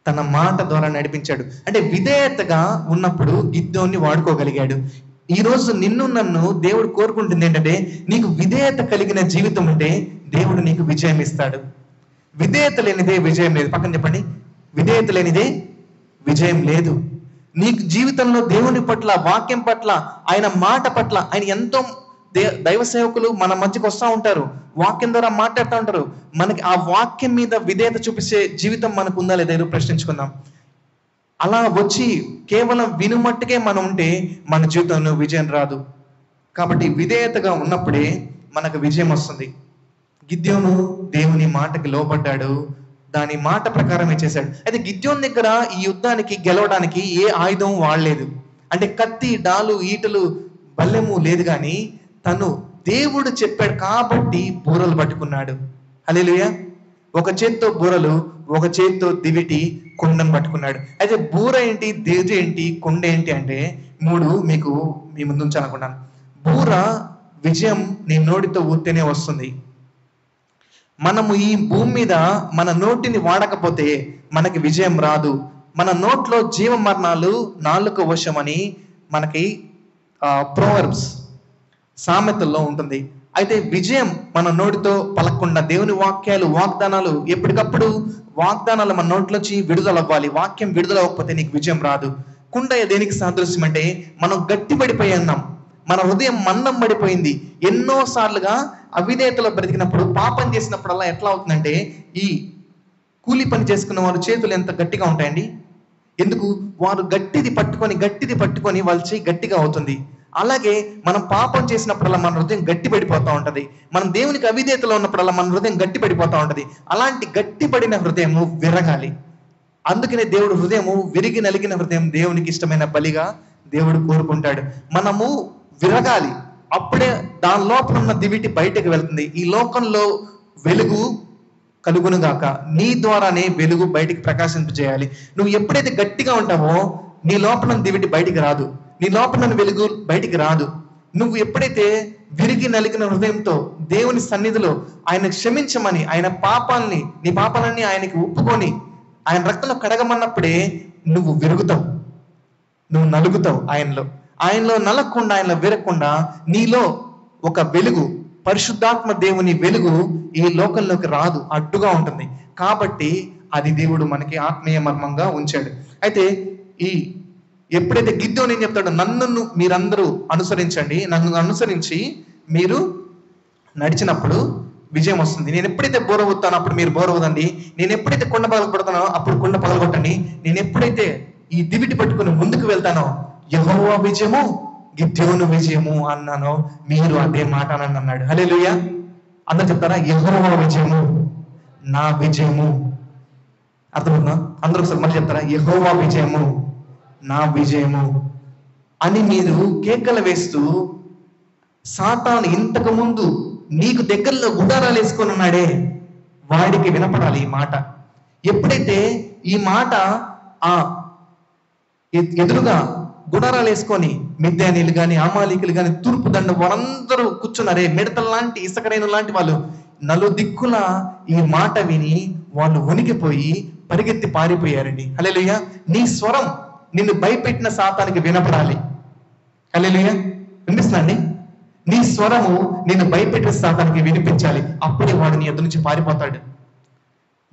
తన మాట ద్వారా నడిపించాడు. అంటే విధేయతగా ఉన్నప్పుడు గిద్యోన్ని వాడుకోగలిగాడు. ఈ రోజు నిన్ను నన్ను దేవుడు కోరుకుంటుంది ఏంటంటే, నీకు విధేయత కలిగిన జీవితం ఉంటే దేవుడు నీకు విజయం ఇస్తాడు. విధేయత లేనిదే విజయం లేదు. పక్కన చెప్పండి, విధేయత లేనిదే విజయం లేదు. నీకు జీవితంలో దేవుని పట్ల, వాక్యం పట్ల, ఆయన మాట పట్ల, ఆయన ఎంతో దైవ సేవకులు మన మధ్యకు వస్తూ ఉంటారు, వాక్యం ద్వారా మాట్లాడుతూ ఉంటారు. మనకి ఆ వాక్యం మీద విధేయత చూపించే జీవితం మనకు ఉందా లేదా ప్రశ్నించుకుందాం. అలా వచ్చి కేవలం వినుమట్టుకే మనం ఉంటే మన జీవితంలో విజయం రాదు. కాబట్టి విధేయతగా ఉన్నప్పుడే మనకు విజయం వస్తుంది. గిద్యోను దేవుని మాటకి లోబడ్డాడు, దాని మాట ప్రకారమే చేశాడు. అయితే గిద్యోను దగ్గర ఈ యుద్ధానికి గెలవడానికి ఏ ఆయుధం వాడలేదు. అంటే కత్తి, డాలు, ఈటలు, బల్లెము లేదు, కానీ తను దేవుడు చెప్పాడు కాబట్టి బూరలు పట్టుకున్నాడు. హల్లెలూయా. ఒక చేత్తో బూరలు, ఒక చేత్తో దివిటి, కుండను పట్టుకున్నాడు. అయితే బూర ఏంటి, దివిటి ఏంటి, కుండ ఏంటి అంటే 3 మీకు మీ ముందు ఉంచాలనుకున్నాను. బూర విజయం నీ నోటితో ఊరితేనే వస్తుంది. మనము ఈ భూమి మీద మన నోటిని వాడకపోతే మనకి విజయం రాదు. మన నోట్లో జీవ మరణాలు నాలుక వశమని మనకి ప్రోవర్బ్స్, సామెతల్లో ఉంటుంది. అయితే విజయం మన నోటితో పలకకుండా దేవుని వాక్యాలు, వాగ్దానాలు, ఎప్పటికప్పుడు వాగ్దానాలు మన నోట్లోంచి విడుదల అవ్వాలి. వాక్యం విడుదల అవ్వకపోతే నీకు విజయం రాదు. కుండ దేనికి సాదృశ్యం అంటే మనం గట్టిపడిపోయి ఉన్నాం, మన హృదయం మందం పడిపోయింది. ఎన్నో సార్లుగా అవిధేయతలో బ్రతికినప్పుడు, పాపం చేసినప్పుడల్లా ఎట్లా అవుతుందంటే, ఈ కూలి పని చేసుకున్న వారి చేతులు ఎంత గట్టిగా ఉంటాయండి. ఎందుకు? వారు గట్టిది పట్టుకొని వాళ్ళ చేయి గట్టిగా అవుతుంది. అలాగే మనం పాపం చేసినప్పుడల్లా మన హృదయం గట్టి పడిపోతూ ఉంటది. మనం దేవునికి అవిధేయతలో ఉన్నప్పుడల్లా మన హృదయం గట్టి పడిపోతూ ఉంటది. అలాంటి గట్టిపడిన హృదయము విరగాలి. అందుకనే దేవుడు హృదయము విరిగి నలిగిన హృదయం దేవునికి ఇష్టమైన బలిగా దేవుడు కోరుకుంటాడు. మనము విరగాలి, అప్పుడే దాని లోపల ఉన్న దివిటి బయటకు వెళ్తుంది. ఈ లోకంలో వెలుగు కలుగునుగాక, నీ ద్వారానే వెలుగు బయటికి ప్రకాశింపజేయాలి. నువ్వు ఎప్పుడైతే గట్టిగా ఉంటావో నీ లోపల దివిటి బయటికి రాదు, నీ లోపల వెలుగు బయటికి రాదు. నువ్వు ఎప్పుడైతే విరిగి నలిగిన హృదయంతో దేవుని సన్నిధిలో ఆయన క్షమించమని, ఆయన పాపాలని, నీ పాపాలన్నీ ఆయనకి ఒప్పుకొని ఆయన రక్తంలో కడగమన్నప్పుడే నువ్వు విరుగుతావు, నువ్వు నలుగుతావు. ఆయనలో నలగకుండా, ఆయనలో విరగకుండా నీలో ఒక వెలుగు, పరిశుద్ధాత్మ దేవుని వెలుగు ఈ లోకంలోకి రాదు, అడ్డుగా ఉంటుంది. కాబట్టి అది దేవుడు మనకి ఆత్మీయ మర్మంగా ఉంచాడు. అయితే ఎప్పుడైతే గిద్యోను ఏం చెప్తాడో, నన్ను మీరందరూ అనుసరించండి, నన్ను అనుసరించి మీరు నడిచినప్పుడు విజయం వస్తుంది. నేను ఎప్పుడైతే బోర ఊతానో అప్పుడు మీరు బోర ఊదండి, నేను ఎప్పుడైతే కొండ పగలగొడతానో అప్పుడు కొండ పగలగొట్టండి, నేను ఎప్పుడైతే ఈ దివిటి పట్టుకుని ముందుకు వెళ్తానో యెహోవా విజయము గిద్యోను విజయము అన్నానో మీరు అదే మాట అని అన్నాడు. హల్లెలూయా. అందరూ చెప్తారా? యెహోవా విజయము నా విజయము. అర్థమవుతుందా? అందరూ ఒకసారి మళ్ళీ చెప్తారా? యెహోవా విజయము నా విజయము అని మీరు కేకలు వేస్తూ, సాతాను ఇంతకు ముందు నీకు దగ్గరలో గుడారాలు వేసుకొని ఉన్నాడే వాడికి వినపడాలి ఈ మాట. ఎప్పుడైతే ఈ మాట ఎదురుగా గుడారాలు వేసుకొని మిద్యానీలు కానీ, అమాలీకులు కానీ, తూర్పు దండ వారందరూ కూర్చున్నారే, మిడతల లాంటి, ఇసుకరేణు లాంటి వాళ్ళు నలుదిక్కుల ఈ మాట విని వాళ్ళు వణికిపోయి పరిగెత్తి పారిపోయారండి. హల్లెలూయా. నీ స్వరం నిన్ను భయపెట్టిన సాతానికి వినపడాలి. హల్లెలూయా. వినిపిస్తుందండి? నీ స్వరము నిన్ను భయపెట్టిన సాతానికి వినిపించాలి. అప్పుడే వాడు నీ ఎదురు నుంచి పారిపోతాడు.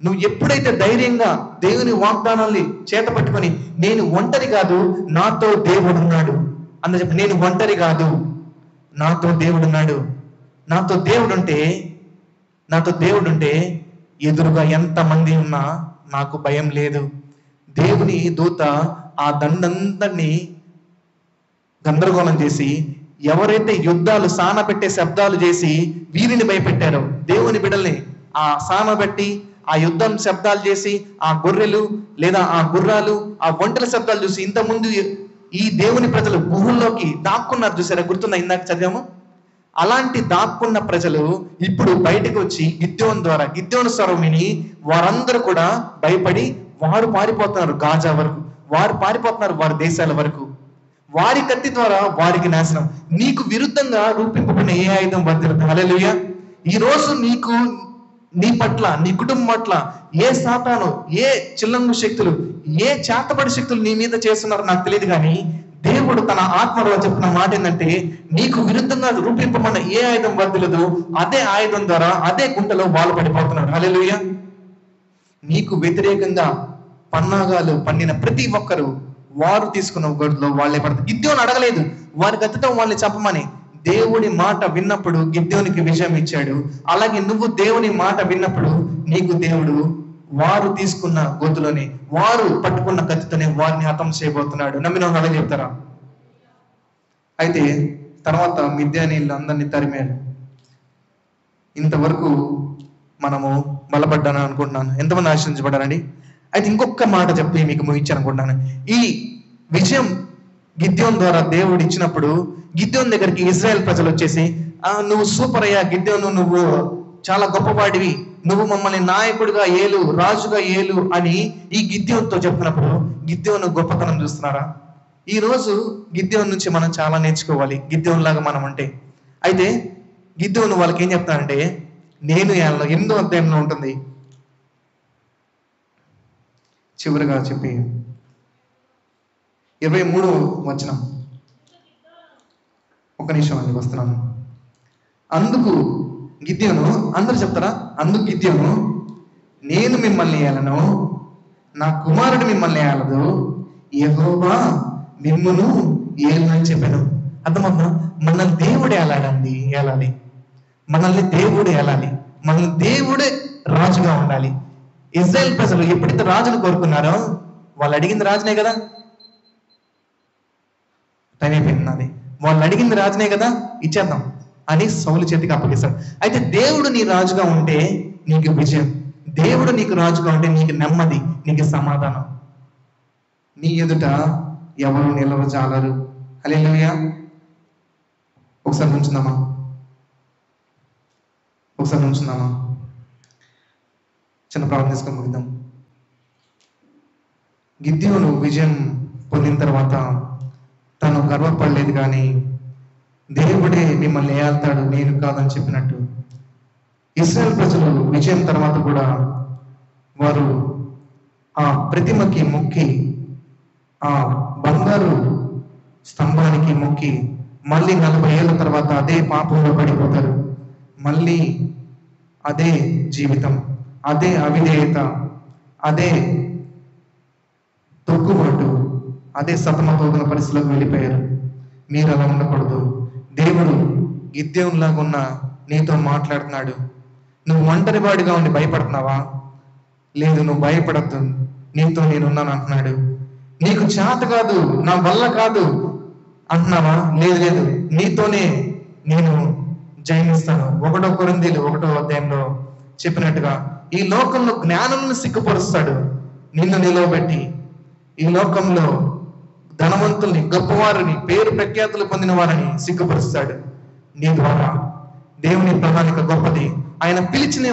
నువ్వు ఎప్పుడైతే ధైర్యంగా దేవుని వాగ్దానాల్ని చేత పట్టుకొని, నేను ఒంటరి కాదు, నాతో దేవుడున్నాడు అని చెప్పి, నేను ఒంటరి కాదు, నాతో దేవుడున్నాడు, నాతో దేవుడుంటే ఎదురుగా ఎంతమంది ఉన్నా నాకు భయం లేదు. దేవుని దూత ఆ దండందరినీ గందరగోళం చేసి, ఎవరైతే యుద్ధాలు సానబెట్టే శబ్దాలు చేసి వీరిని భయపెట్టారో, దేవుని బిడ్డల్ని ఆ సానబెట్టి ఆ యుద్ధం శబ్దాలు చేసి, ఆ గొర్రెలు లేదా ఆ గుర్రాలు ఆ ఒంటెల శబ్దాలు చూసి, ఇంతకుముందు ఈ దేవుని ప్రజలు గుహల్లోకి దాక్కున్నారు చూసారా, గుర్తుందా? ఇందాక చదివాము. అలాంటి దాక్కున్న ప్రజలు ఇప్పుడు బయటకు వచ్చి గిద్యోను స్వరం విని వారందరూ కూడా భయపడి వారు పారిపోతున్నారు గాజా వరకు, వారు పారిపోతున్నారు వారి దేశాల వరకు. వారి కత్తి ద్వారా వారికి నాశనం. నీకు విరుద్ధంగా రూపింపబడిన ఏ ఆయుధం వర్ధిల్లదు. హల్లెలూయా. ఈ రోజు నీకు, నీ పట్ల, నీ కుటుంబం పట్ల ఏ సాతాను, ఏ చిల్లంగు శక్తులు, ఏ చేతబడి శక్తులు నీ మీద చేస్తున్నారో నాకు తెలియదు, కానీ దేవుడు తన ఆత్మలో చెప్పిన మాట ఏంటంటే, నీకు విరుద్ధంగా రూపింపబడిన ఏ ఆయుధం వర్ధిల్లదు, అదే ఆయుధం ద్వారా అదే గుంటలో వాళ్ళు పడిపోతున్నారు. హల్లెలూయా. నీకు వ్యతిరేకంగా పన్నాగాలు పన్నిన ప్రతి ఒక్కరు వారు తీసుకున్న గొడ్లో వాళ్ళే పడతారు. గిద్యోను అడగలేదు వారి గతితో వాళ్ళని చెప్పమని. దేవుని మాట విన్నప్పుడు గిద్యోనికి విజయం ఇచ్చాడు. అలాగే నువ్వు దేవుని మాట విన్నప్పుడు నీకు దేవుడు వారు తీసుకున్న గొంతులోనే, వారు పట్టుకున్న కత్తితోనే వారిని హతం చేయబోతున్నాడు. నమ్మిన వాళ్ళు అలాగే చెప్తారా? అయితే తర్వాత మిద్యానీయులు అందరినీ తరిమాడు. ఇంతవరకు మనము బలపడ్డాను అనుకుంటున్నాను. ఎంతమంది ఆశించబడ్డారండి? అయితే ఇంకొక మాట చెప్పి మీకు ముగించాను అనుకుంటున్నాను. ఈ విజయం గిద్యోను ద్వారా దేవుడు ఇచ్చినప్పుడు గిద్యోను దగ్గరికి ఇజ్రాయెల్ ప్రజలు వచ్చేసి, నువ్వు సూపర్ అయ్యా గిద్యోను, నువ్వు చాలా గొప్పవాడివి, నువ్వు మమ్మల్ని నాయకుడిగా ఏలు, రాజుగా ఏలు అని ఈ గిద్యోనుతో చెప్పినప్పుడు గిద్యోను గొప్పతనం చూస్తున్నారా? ఈ రోజు గిద్యోను నుంచి మనం చాలా నేర్చుకోవాలి, గిద్యోను లాగా మనం అంటే. అయితే గిద్యోను వాళ్ళకి ఏం చెప్తానంటే, నేను 8వ అధ్యాయంలో ఉంటుంది చివరిగా చెప్పి 23వ వచనం. ఒక నిమిషం అండి, వస్తున్నాను. అందుకు గిద్యోను, అందరూ చెప్తారా? అందుకు గిద్యోను, నేను మిమ్మల్ని ఏలను, నా కుమారుడు మిమ్మల్ని ఏలదు, యెహోవా మిమ్మును ఏలని చెప్పాను. అర్థమవుతుందా? మనల్ని దేవుడే ఏలాలి. మనల్ని దేవుడే ఏలాలి. మనల్ని దేవుడే రాజుగా ఉండాలి. ఇజ్రాయెల్ ప్రజలు ఎప్పుడైతే రాజును కోరుకున్నారో వాళ్ళు అడిగింది రాజునే కదా. టైం అయిపోయింది. వాళ్ళు అడిగింది రాజునే కదా, ఇచ్చేద్దాం అని సౌలు చేతికి అప్పగిస్తాడు. అయితే దేవుడు నీ రాజుగా ఉంటే నీకు విజయం, దేవుడు నీకు రాజుగా ఉంటే నీకు నెమ్మది, నీకు సమాధానం. నీ ఎదుట ఎవరు నిలవజాలరు. హల్లెలూయా. ఒకసారి నుంచుందామా? చిన్న ప్రార్థన చేసుకొని ముగిద్దాం. గిద్యోను విజయం పొందిన తర్వాత తను గర్వపడలేదు, కానీ దేవుడే మిమ్మల్ని ఏల్తాడు, నేను కాదని చెప్పినట్టు ఇశ్రాయేలు ప్రజలు విజయం తర్వాత కూడా వారు ఆ ప్రతిమకి మొక్కి, ఆ బంగారు స్తంభానికి మొక్కి మళ్ళీ 40 ఏళ్ళ తర్వాత అదే పాపంలో పడిపోతారు. మళ్ళీ అదే జీవితం, అదే అవిధేయత, అదే తొక్కుబాటు, అదే సతమతమవుతున్న పరిస్థితులకు వెళ్ళిపోయారు. మీరు అలా ఉండకూడదు. దేవుడు గిద్యోనులాగా ఉన్న నీతో మాట్లాడుతున్నాడు. నువ్వు ఒంటరి వాడిగా ఉండి భయపడుతున్నావా? లేదు, నువ్వు భయపడద్దు, నీతో నేనున్నాను అంటున్నాడు. నీకు చేత కాదు, నా వల్ల కాదు అంటున్నావా? లేదు, నీతోనే నేను జయమిస్తాను. 1 కొరింథీయులు 1వ అధ్యాయంలో చెప్పినట్టుగా ఈ లోకంలో జ్ఞానులను సిగ్గుపరుస్తాడు నిన్ను నిలవబెట్టి. ఈ లోకంలో ధనవంతుల్ని, గొప్పవారిని, పేరు ప్రఖ్యాతులు పొందిన వారిని సిగ్గుపరుస్తాడు నీ ద్వారా. దేవుని ప్రణాళిక గొప్పది. ఆయన పిలిచిన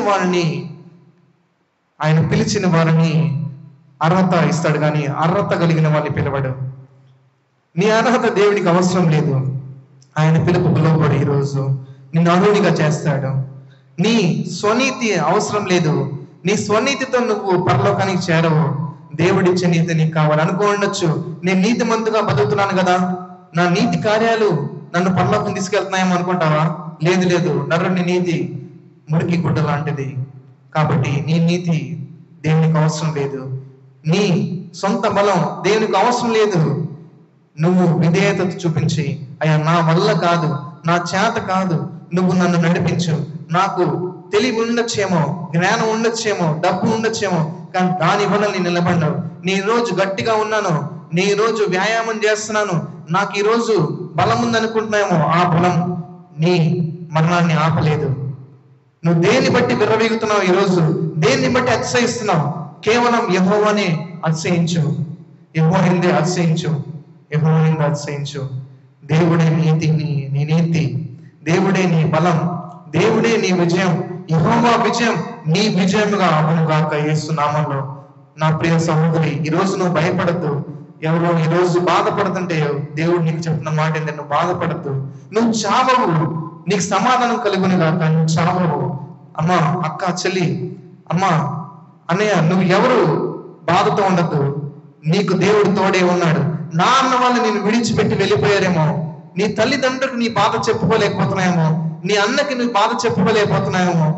వారిని అర్హత ఇస్తాడు, కానీ అర్హత కలిగిన వారిని పిలవడు. నీ అర్హత దేవునికి అవసరం లేదు. ఆయన పిలుపుకు లోబడి ఈరోజు నిన్ను అర్హునిగా చేస్తాడు. నీ స్వనీతి అవసరం లేదు. నీ స్వనీతితో నువ్వు పరలోకానికి చేరవు. దేవుడిచ్చే నీతి నీకు కావాలి. అనుకోండొచ్చు, నేను నీతిమంతుగా బతుకుతున్నాను కదా, నా నీతి కార్యాలు నన్ను పరలోకం తీసుకెళ్తున్నాయేమో అనుకుంటావా? లేదు, నరుని నీతి మురికి గుడ్డ లాంటిది. కాబట్టి నీ నీతి దేవునికి అవసరం లేదు. నీ సొంత బలం దేవునికి అవసరం లేదు. నువ్వు విధేయత చూపించి, అయ్యా నా వల్ల కాదు, నా చేత కాదు, నువ్వు నన్ను నడిపించు. నాకు తెలివి ఉండొచ్చేమో, జ్ఞానం ఉండొచ్చేమో, డబ్బు ఉండొచ్చేమో, కానీ దాని వల్ల నేను నిలబడ్డావు. నీ రోజు గట్టిగా ఉన్నాను, నీ రోజు వ్యాయామం చేస్తున్నాను, నాకు ఈ రోజు బలం ఉందనుకుంటున్నామో, ఆ బలం నీ మరణాన్ని ఆపలేదు. నువ్వు దేన్ని బట్టి విర్రవీగుతున్నావు? ఈరోజు దేన్ని బట్టి అతిశయిస్తున్నావు? కేవలం యెహోవానే అతిశయించు, యెహోవానే అతిశయించు. దేవుడే నీ నీతి, దేవుడే నీ బలం, దేవుడే నీ విజయం. యెహోవా విజయం నీ విజయముగా అవునుగాక యేసు నామములో. నా ప్రియ సహోదరి, ఈరోజు నువ్వు భయపడద్దు. ఎవరో ఈరోజు బాధపడుతుంటే దేవుడు నీకు చెప్తున్న మాట ఏంటంటే, నువ్వు బాధపడద్దు, నువ్వు చావవు, నీకు సమాధానం కలుగును గాక, నువ్వు చావవు. అమ్మా, అక్క, చెల్లి, అమ్మా, అన్నయ్య, నువ్వు ఎవరు బాధతో ఉండద్దు. నీకు దేవుడు తోడే ఉన్నాడు. నా అన్న వాళ్ళు నేను విడిచిపెట్టి వెళ్ళిపోయారేమో, నీ తల్లిదండ్రులకు నీ బాధ చెప్పుకోలేకపోతున్నాయేమో, నీ అన్నకి నీ బాధ చెప్పుకోలేకపోతున్నాయేమో,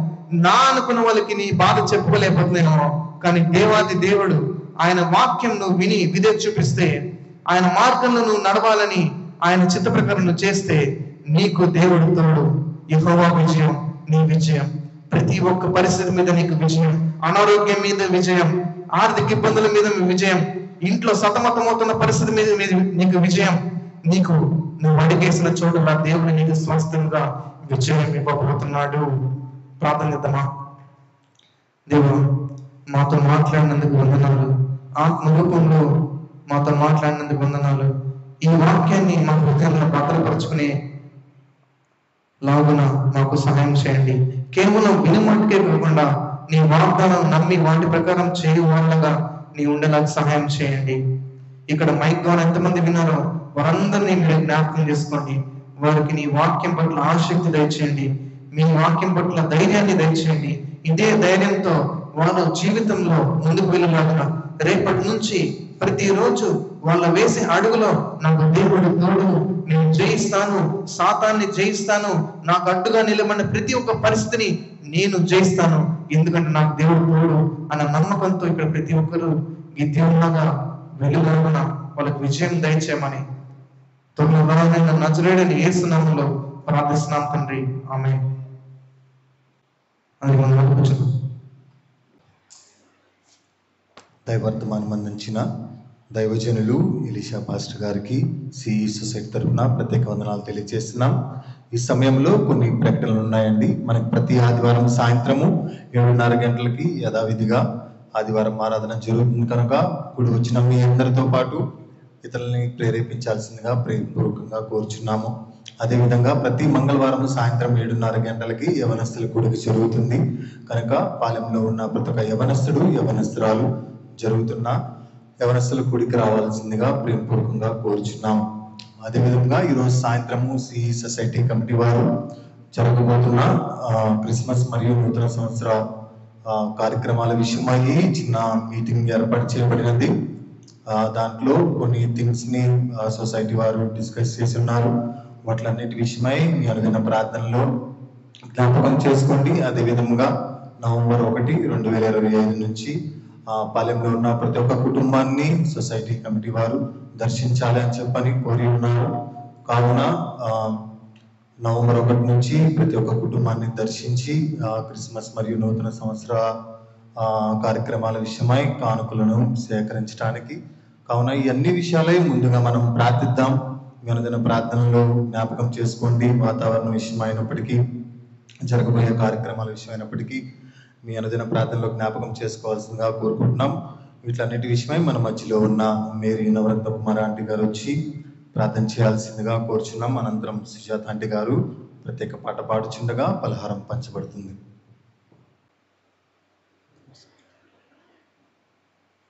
నా అనుకున్న వాళ్ళకి నీ బాధ చెప్పుకోలేకపోతున్నాయేమో, కానీ దేవాది దేవుడు ఆయన వాక్యం నువ్వు విని విధేయత చూపిస్తే, ఆయన మార్గంలో నువ్వు నడవాలని ఆయన చిత్త ప్రకారం నువ్వు చేస్తే నీకు దేవుడు తోడు. యెహోవా విజయం నీ విజయం. ప్రతి ఒక్క పరిస్థితి మీద నీకు విజయం. అనారోగ్యం మీద విజయం, ఆర్థిక ఇబ్బందుల మీద విజయం, ఇంట్లో సతమతమవుతున్న పరిస్థితి మీద నీకు విజయం. నీకు నువ్వు అడిగేసిన చోటులా దేవుడు నీకు స్వస్థంగా విజయం ఇవ్వబోతున్నాడు. ప్రార్థన చేద్దామా? దేవుడు మాతో మాట్లాడినందుకు వందనాలు. ఆత్మ రూపంలో మాతో మాట్లాడినందుకు వందనాలు. ఈ వాక్యాన్ని మా హృదయంలో భద్రపరుచుకునే లాగున మాకు సహాయం చేయండి. కేవలం వినుమాటకే కాకుండా నీ వాగ్దానం నమ్మి వాటి ప్రకారం చేయు వాళ్ళగా నీ ఉండేలాగా సహాయం చేయండి. ఇక్కడ మైక్ ద్వారా ఎంతమంది విన్నారో వారందరినీ మీరు జ్ఞాపకం చేసుకోండి. వారికి నీ వాక్యం పట్ల ఆసక్తి దయచేయండి, మీ వాక్యం పట్ల ధైర్యాన్ని దయచేయండి. ఇదే ధైర్యంతో వాళ్ళ జీవితంలో ముందుకు వెళ్ళలాగా రేపటి నుంచి ప్రతిరోజు వాళ్ళ వేసే అడుగులో నాకు దేవుడు తోడు, నేను జయిస్తాను, సాతాన్ని జయిస్తాను, నాకు అడ్డుగా నిలబడిన ప్రతి ఒక్క పరిస్థితిని నేను జయిస్తాను, ఎందుకంటే నాకు దేవుడు తోడు అన్న నమ్మకంతో ఇక్కడ ప్రతి ఒక్కరు గిద్యోనులాగా వెలుగున వాళ్ళకి విజయం దయచేయమని త్వరలో రానైన నజరేయుడైన యేసు నామములో ప్రార్థిస్తున్నాం తండ్రి. ఆమేన్. అది మనం కూర్చున్నాం. దైవర్తమానం అందించిన దైవజనులు ఎలీషా పాస్టర్ గారికి సిఈ సొసైటీ తరఫున ప్రత్యేక వందనాలు తెలియజేస్తున్నాం. ఈ సమయంలో కొన్ని ప్రకటనలు ఉన్నాయండి. మనకి ప్రతి ఆదివారం సాయంత్రము 7:30 గంటలకి యథావిధిగా ఆదివారం ఆరాధన జరుగుతుంది కనుక కూడి వచ్చిన మీ అందరితో పాటు ఇతరులని ప్రేరేపించాల్సిందిగా ప్రేమపూర్వకంగా కోరుచున్నాము. అదేవిధంగా ప్రతి మంగళవారం సాయంత్రం 7:30 గంటలకి యవనస్తుల కూడిక జరుగుతుంది కనుక పాలెంలో ఉన్న ప్రతి ఒక్క యవనస్తుడు యవనస్తురాలు జరుగుతున్న యవనస్తుల కూడికి రావాల్సిందిగా ప్రేమపూర్వకంగా కోరుచున్నాం. అదేవిధంగా ఈరోజు సాయంత్రము సిఈ సొసైటీ కమిటీ వారు జరగబోతున్న క్రిస్మస్ మరియు నూతన సంవత్సర కార్యక్రమాల విషయమై చిన్న మీటింగ్ ఏర్పాటు చేయబడినది. దాంట్లో కొన్ని థింగ్స్ని సొసైటీ వారు డిస్కస్ చేసి ఉన్నారు. వాటిలన్నిటి విషయమై మీ అనుదిన ప్రార్థనలో జ్ఞాపకం చేసుకోండి. అదేవిధంగా నవంబర్ 1, 2025 నుంచి పాలెంలో ఉన్న ప్రతి ఒక్క కుటుంబాన్ని సొసైటీ కమిటీ వారు దర్శించాలి అని చెప్పని కోరి ఉన్నారు. కావున నవంబర్ 1 నుంచి ప్రతి ఒక్క కుటుంబాన్ని దర్శించి క్రిస్మస్ మరియు నూతన సంవత్సర కార్యక్రమాల విషయమై కానుకలను సేకరించడానికి. కావున ఈ అన్ని విషయాలే ముందుగా మనం ప్రార్థిద్దాం. మీ అనుదిన ప్రార్థనలో జ్ఞాపకం చేసుకోండి. వాతావరణం విషయమైనప్పటికీ జరగబోయే కార్యక్రమాల విషయమైనప్పటికీ మీ అనుదిన ప్రార్థనలో జ్ఞాపకం చేసుకోవాల్సిందిగా కోరుకుంటున్నాం. వీటన్నిటి విషయమై మన మధ్యలో ఉన్న మేరీ నవరత్న కుమార్ ఆంటీ గారు వచ్చి ప్రార్థన చేయాల్సిందిగా కోరుచున్నాం. అనంతరం సుజాత ఆంటీ గారు ప్రత్యేక పాట పాడుచుండగా పలహారం పంచబడుతుంది.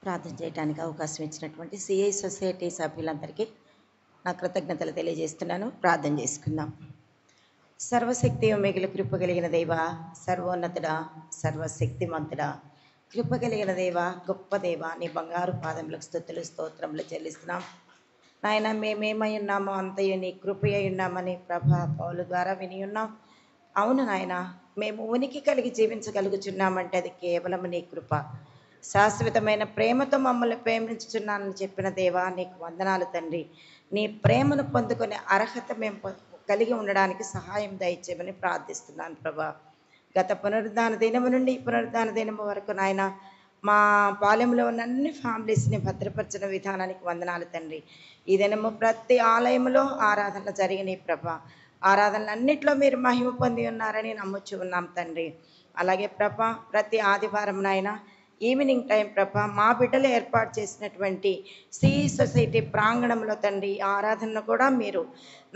ప్రార్థన చేయడానికి అవకాశం ఇచ్చినటువంటి సిఐ సొసైటీ సభ్యులందరికీ నా కృతజ్ఞతలు తెలియజేస్తున్నాను. ప్రార్థన చేసుకుందాం. సర్వశక్తి మిగిలి కృప కలిగిన దేవ, సర్వోన్నతుడా, సర్వశక్తిమంతుడా, కృప కలిగిన దేవ, గొప్ప దేవ, నీ బంగారు పాదములకు స్తుతులు స్తోత్రములు చెల్లిస్తున్నాం. నాయన మేమేమై ఉన్నామో అంతయు నీ కృప అయి ఉన్నామని ప్రభా పౌలు ద్వారా విని ఉన్నాం. అవును నాయన, మేము ఉనికి కలిగి జీవించగలుగుచున్నామంటే అది కేవలం నీ కృప. శాశ్వతమైన ప్రేమతో మమ్మల్ని ప్రేమించుచున్నానని చెప్పిన దేవా నీకు వందనాలు తండ్రి. నీ ప్రేమను పొందుకునే అర్హత మేము కలిగి ఉండడానికి సహాయం దయచేయమని ప్రార్థిస్తున్నాను ప్రభా. గత పునరుద్ధాన దినము నుండి పునరుద్ధాన దినము వరకు నాయన మా పాలెంలో ఉన్న అన్ని ఫ్యామిలీస్ని భద్రపరిచిన విధానానికి వందనాలు తండ్రి. ఈ దినము ప్రతి ఆలయంలో ఆరాధనలు జరిగినాయి ప్రభా. ఆరాధనలన్నింటిలో మీరు మహిమ పొంది ఉన్నారని నమ్ముచు ఉన్నాం తండ్రి. అలాగే ప్రభా ప్రతి ఆదివారం నాయన ఈవినింగ్ టైం ప్రభా మా బిడ్డలు ఏర్పాటు చేసినటువంటి సిఈ సొసైటీ ప్రాంగణంలో తండ్రి ఆరాధనను కూడా మీరు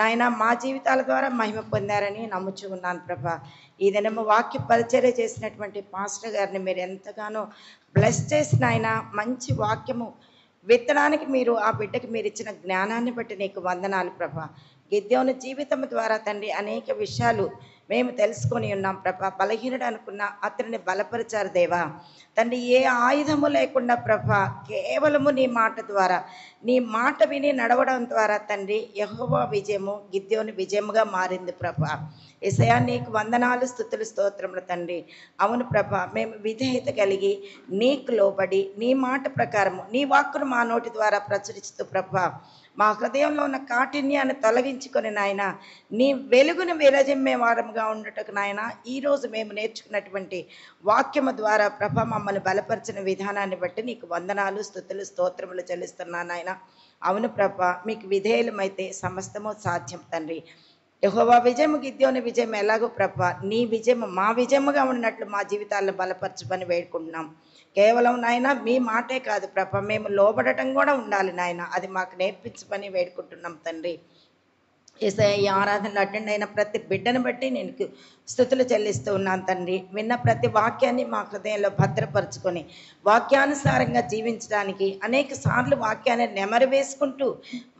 నాయన మా జీవితాల ద్వారా మహిమ పొందారని నమ్ముచు ఉన్నాను ప్రభా. ఈ దినము వాక్య పరిచర్య చేసినటువంటి పాస్టర్ గారిని మీరు ఎంతగానో బ్లెస్ చేసిన ఆయన మంచి వాక్యము విత్తడానికి మీరు ఆ బిడ్డకి మీరు ఇచ్చిన జ్ఞానాన్ని బట్టి నీకు వందనాలు ప్రభా. గిద్యోను జీవితం ద్వారా తండ్రి అనేక విషయాలు మేము తెలుసుకొని ఉన్నాం ప్రభా. బలహీనుడు అనుకున్న అతనిని బలపరిచారు దేవా తండ్రి. ఏ ఆయుధము లేకుండా ప్రభా కేవలము నీ మాట ద్వారా, నీ మాట విని నడవడం ద్వారా తండ్రి యెహోవా విజయము గిద్యోను విజయముగా మారింది ప్రభా. యేసయ్యా నీకు వందనాలు స్తుతులు స్తోత్రములు తండ్రి. అవును ప్రభా, మేము విధేయత కలిగి నీకు లోబడి నీ మాట ప్రకారము నీ వాక్కును మా నోటి ద్వారా ప్రచురిస్తూ ప్రభా మా హృదయంలో ఉన్న కాఠిన్యాన్ని తొలగించుకొని నాయన నీ వెలుగును విరజిమ్మే వారముగా ఉండటకు నాయన ఈరోజు మేము నేర్చుకున్నటువంటి వాక్యము ద్వారా ప్రభ మమ్మల్ని బలపరిచిన విధానాన్ని బట్టి నీకు వందనాలు స్తుతులు స్తోత్రములు చెల్లిస్తున్నాను నాయన. అవును ప్రభ, మీకు విధేయులమైతే సమస్తము సాధ్యం తండ్రి. యెహోవా విజయము గిద్యోను విజయం ఎలాగో ప్రభ నీ విజయము మా విజయముగా ఉన్నట్లు మా జీవితాల్లో బలపరచమని వేడుకుంటున్నాం. కేవలం నాయన మీ మాటే కాదు ప్రభ, మేము లోబడటం కూడా ఉండాలి నాయన, అది మాకు నేర్పించమని వేడుకుంటున్నాం తండ్రి. యేసయ్య ఈ ఆరాధనలు అటెండ్ అయిన ప్రతి బిడ్డను బట్టి నేను స్తుతులు చెల్లిస్తూ ఉన్నాను తండ్రి. విన్న ప్రతి వాక్యాన్ని మా హృదయంలో భద్రపరుచుకొని వాక్యానుసారంగా జీవించడానికి అనేక సార్లు వాక్యాన్ని నెమరు వేసుకుంటూ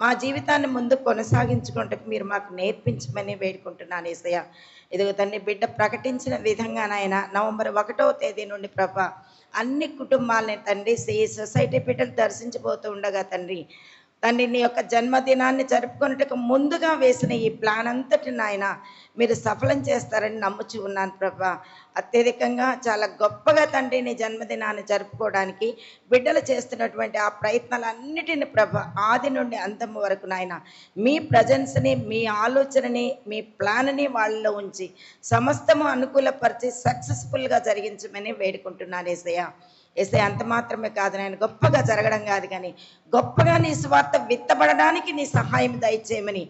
మా జీవితాన్ని ముందు కొనసాగించుకుంటూ మీరు మాకు నేర్పించమని వేడుకుంటున్నాను యేసయ్య. ఇదిగో తండ్రి బిడ్డ ప్రకటించిన విధంగా నాయన నవంబర్ 1వ తేదీ నుండి ప్రభ అన్ని కుటుంబాలని తండ్రి ఈ సొసైటీ బిడ్డలు దర్శించబోతూ ఉండగా తండ్రి తండ్రి నీ యొక్క జన్మదినాన్ని జరుపుకున్నట్టుకు ముందుగా వేసిన ఈ ప్లాన్ అంతటి నాయన మీరు సఫలం చేస్తారని నమ్ముచూ ఉన్నాను ప్రభా. అత్యధికంగా చాలా గొప్పగా తండ్రి నీ జన్మదినాన్ని జరుపుకోవడానికి బిడ్డలు చేస్తున్నటువంటి ఆ ప్రయత్నాలన్నిటిని ప్రభా ఆది నుండి అంతం వరకు నాయన మీ ప్రజెన్స్ని, మీ ఆలోచనని, మీ ప్లాన్ని వాళ్ళలో ఉంచి సమస్తము అనుకూలపరిచి సక్సెస్ఫుల్గా జరిగించమని వేడుకుంటున్నాను యేసయ్య. యేసయ్య అంత మాత్రమే కాదు నాయన, గొప్పగా జరగడం కాదు కానీ గొప్పగా నీ స్వార్థ విత్తబడడానికి నీ సహాయం దయచేయమని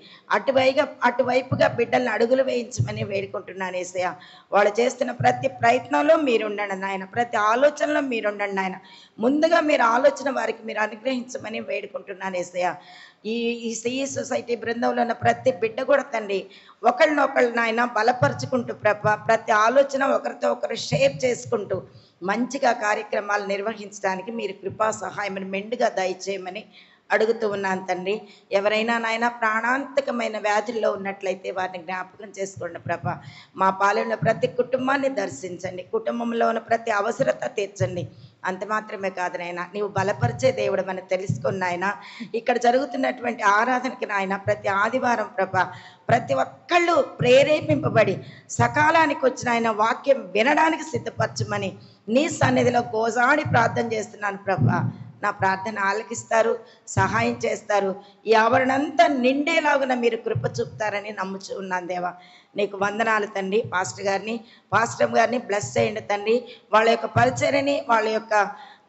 అటువైపుగా బిడ్డలను అడుగులు వేయించమని వేడుకుంటున్నాను యేసయ్య. వాళ్ళు చేస్తున్న ప్రతి ప్రయత్నంలో మీరుండండి నాయన, ప్రతి ఆలోచనలో మీరుండండి నాయన. ముందుగా మీరు ఆలోచన వారికి మీరు అనుగ్రహించమని వేడుకుంటున్నాను యేసయ్య. ఈ సిఈ సొసైటీ బృందంలో ఉన్న ప్రతి బిడ్డ కూడా తండ్రి ఒకళ్ళనొకళ్ళు నాయన బలపరుచుకుంటూ ప్రతి ఆలోచన ఒకరితో ఒకరు షేర్ చేసుకుంటూ మంచిగా కార్యక్రమాలు నిర్వహించడానికి మీరు కృపా సహాయం మెండుగా దయచేయమని అడుగుతూ ఉన్నాను తండ్రి. ఎవరైనా నాయన ప్రాణాంతకమైన వ్యాధుల్లో ఉన్నట్లయితే వారిని జ్ఞాపకం చేసుకోండి ప్రభా. మా పాలన ప్రతి కుటుంబాన్ని దర్శించండి, కుటుంబంలో ఉన్న ప్రతి అవసరత తీర్చండి. అంత మాత్రమే కాదు నాయన, నీవు బలపరిచే దేవుడు అని తెలుసుకున్న నాయన ఇక్కడ జరుగుతున్నటువంటి ఆరాధనకి నాయన ప్రతి ఆదివారం ప్రభా ప్రతి ఒక్కళ్ళు ప్రేరేపింపబడి సకాలానికి వచ్చిన ఆయన వాక్యం వినడానికి సిద్ధపరచమని నీ సన్నిధిలో గోజాడి ప్రార్థన చేస్తున్నాను ప్రభా. నా ప్రార్థన ఆలకిస్తారు, సహాయం చేస్తారు, ఈ ఆవరణంతా నిండేలాగున మీరు కృప చూపుతారని నమ్ముచూ ఉన్నాను దేవా. నీకు వందనాలు తండ్రి. పాస్టర్ గారిని బ్లెస్ చేయండి తండ్రి. వాళ్ళ యొక్క పరిచర్యని, వాళ్ళ యొక్క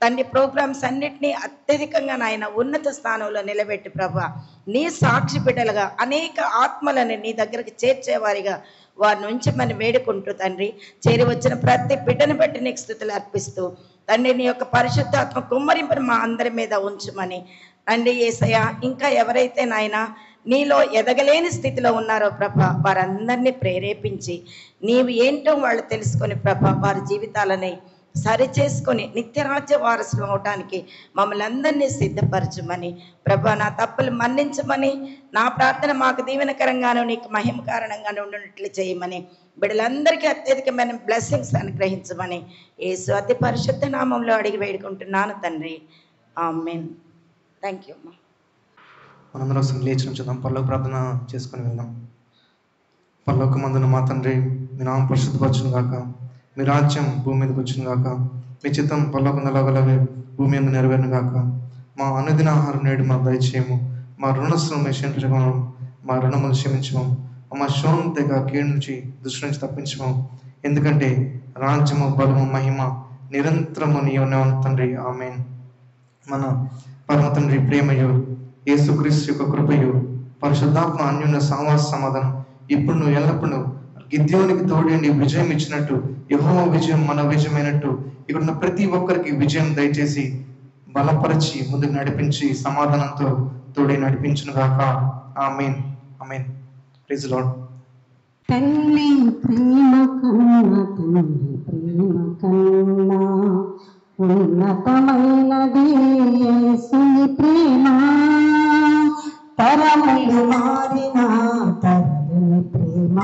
తండ్రి ప్రోగ్రామ్స్ అన్నిటినీ అత్యధికంగా నాయన ఉన్నత స్థానంలో నిలబెట్టి ప్రభా నీ సాక్షి బిడ్డలుగా అనేక ఆత్మలను నీ దగ్గరికి చేర్చేవారిగా వారి నుంచి మనం వేడుకుంటూ తండ్రి చేరి వచ్చిన ప్రతి బిడ్డను బట్టి నీకు స్తుతులు అర్పిస్తూ తండ్రి నీ యొక్క పరిశుద్ధాత్మ కుమ్మరింపును మా అందరి మీద ఉంచమని తండ్రి యేసయ్య, ఇంకా ఎవరైతే నాయన నీలో ఎదగలేని స్థితిలో ఉన్నారో ప్రభా వారందరినీ ప్రేరేపించి నీవు ఏంటో వాళ్ళు తెలుసుకొని ప్రభా వారి జీవితాలని సరిచేసుకొని నిత్యరాజ్య వారసులు అవటానికి మమ్మల్ని అందరినీ సిద్ధపరచమని ప్రభా నా తప్పులు మన్నించమని నా ప్రార్థన మాకు దీవెనకరంగాను నీకు మహిమ కారణంగాను ఉండేట్లు చేయమని బిడ్డలందరికీ అత్యధికమైన బ్లెస్సింగ్స్ అనుగ్రహించమని యేసు అతి పరిశుద్ధ నామంలో అడిగి వేడుకుంటున్నాను తండ్రి. ఆమేన్. థ్యాంక్ యూ అమ్మా. మనందరం లేచి నుంచుదాం, పరలోక ప్రార్థన చేసుకుని వెళ్దాం. పరలోకమందున మా తండ్రి, మీ నామం పరిశుద్ధపరచును గాక, మీ రాజ్యం భూమి మీదకి వచ్చును గాక, మీ చిత్తం పరలోకములగలవి భూమి మీద నెరవేరును గాక. మా అనుదిన ఆహారం నేడు మాకు దయచేయము, మా రుణస్థులను క్షమించము, మా రుణములు క్షమించము, మా శోధన తెగ కీడు నుంచి దృష్టి నుంచి తప్పించము. ఎందుకంటే రాజ్యము బలము మహిమ నిరంతరము నీవే తండ్రి. ఆమేన్. మన పరమ తండ్రి ప్రేమయు యేసుక్రీస్తు యొక్క కృపయు పరిశుద్ధాత్మ అన్యోన్య సహవాస సమాధానం ఇప్పుడు నువ్వు ఎల్లప్పుడూ గిద్యోనికి తోడేండి విజయం ఇచ్చినట్టు యెహోవా విజయం మన విజయమైనట్టు ఇక్కడున్న ప్రతి ఒక్కరికి విజయం దయచేసి బలపరిచి ముందుకు నడిపించి సమాధానంతో తోడే నడిపించును గాక. ఆమేన్. ఆమేన్. Praise lord. తల్లి ప్రేమ కన్నా తండ్రి ప్రేమ కన్నా ఉన్నతమైనది యేసుని ప్రేమ. తరములు మారిన తల్లి ప్రేమ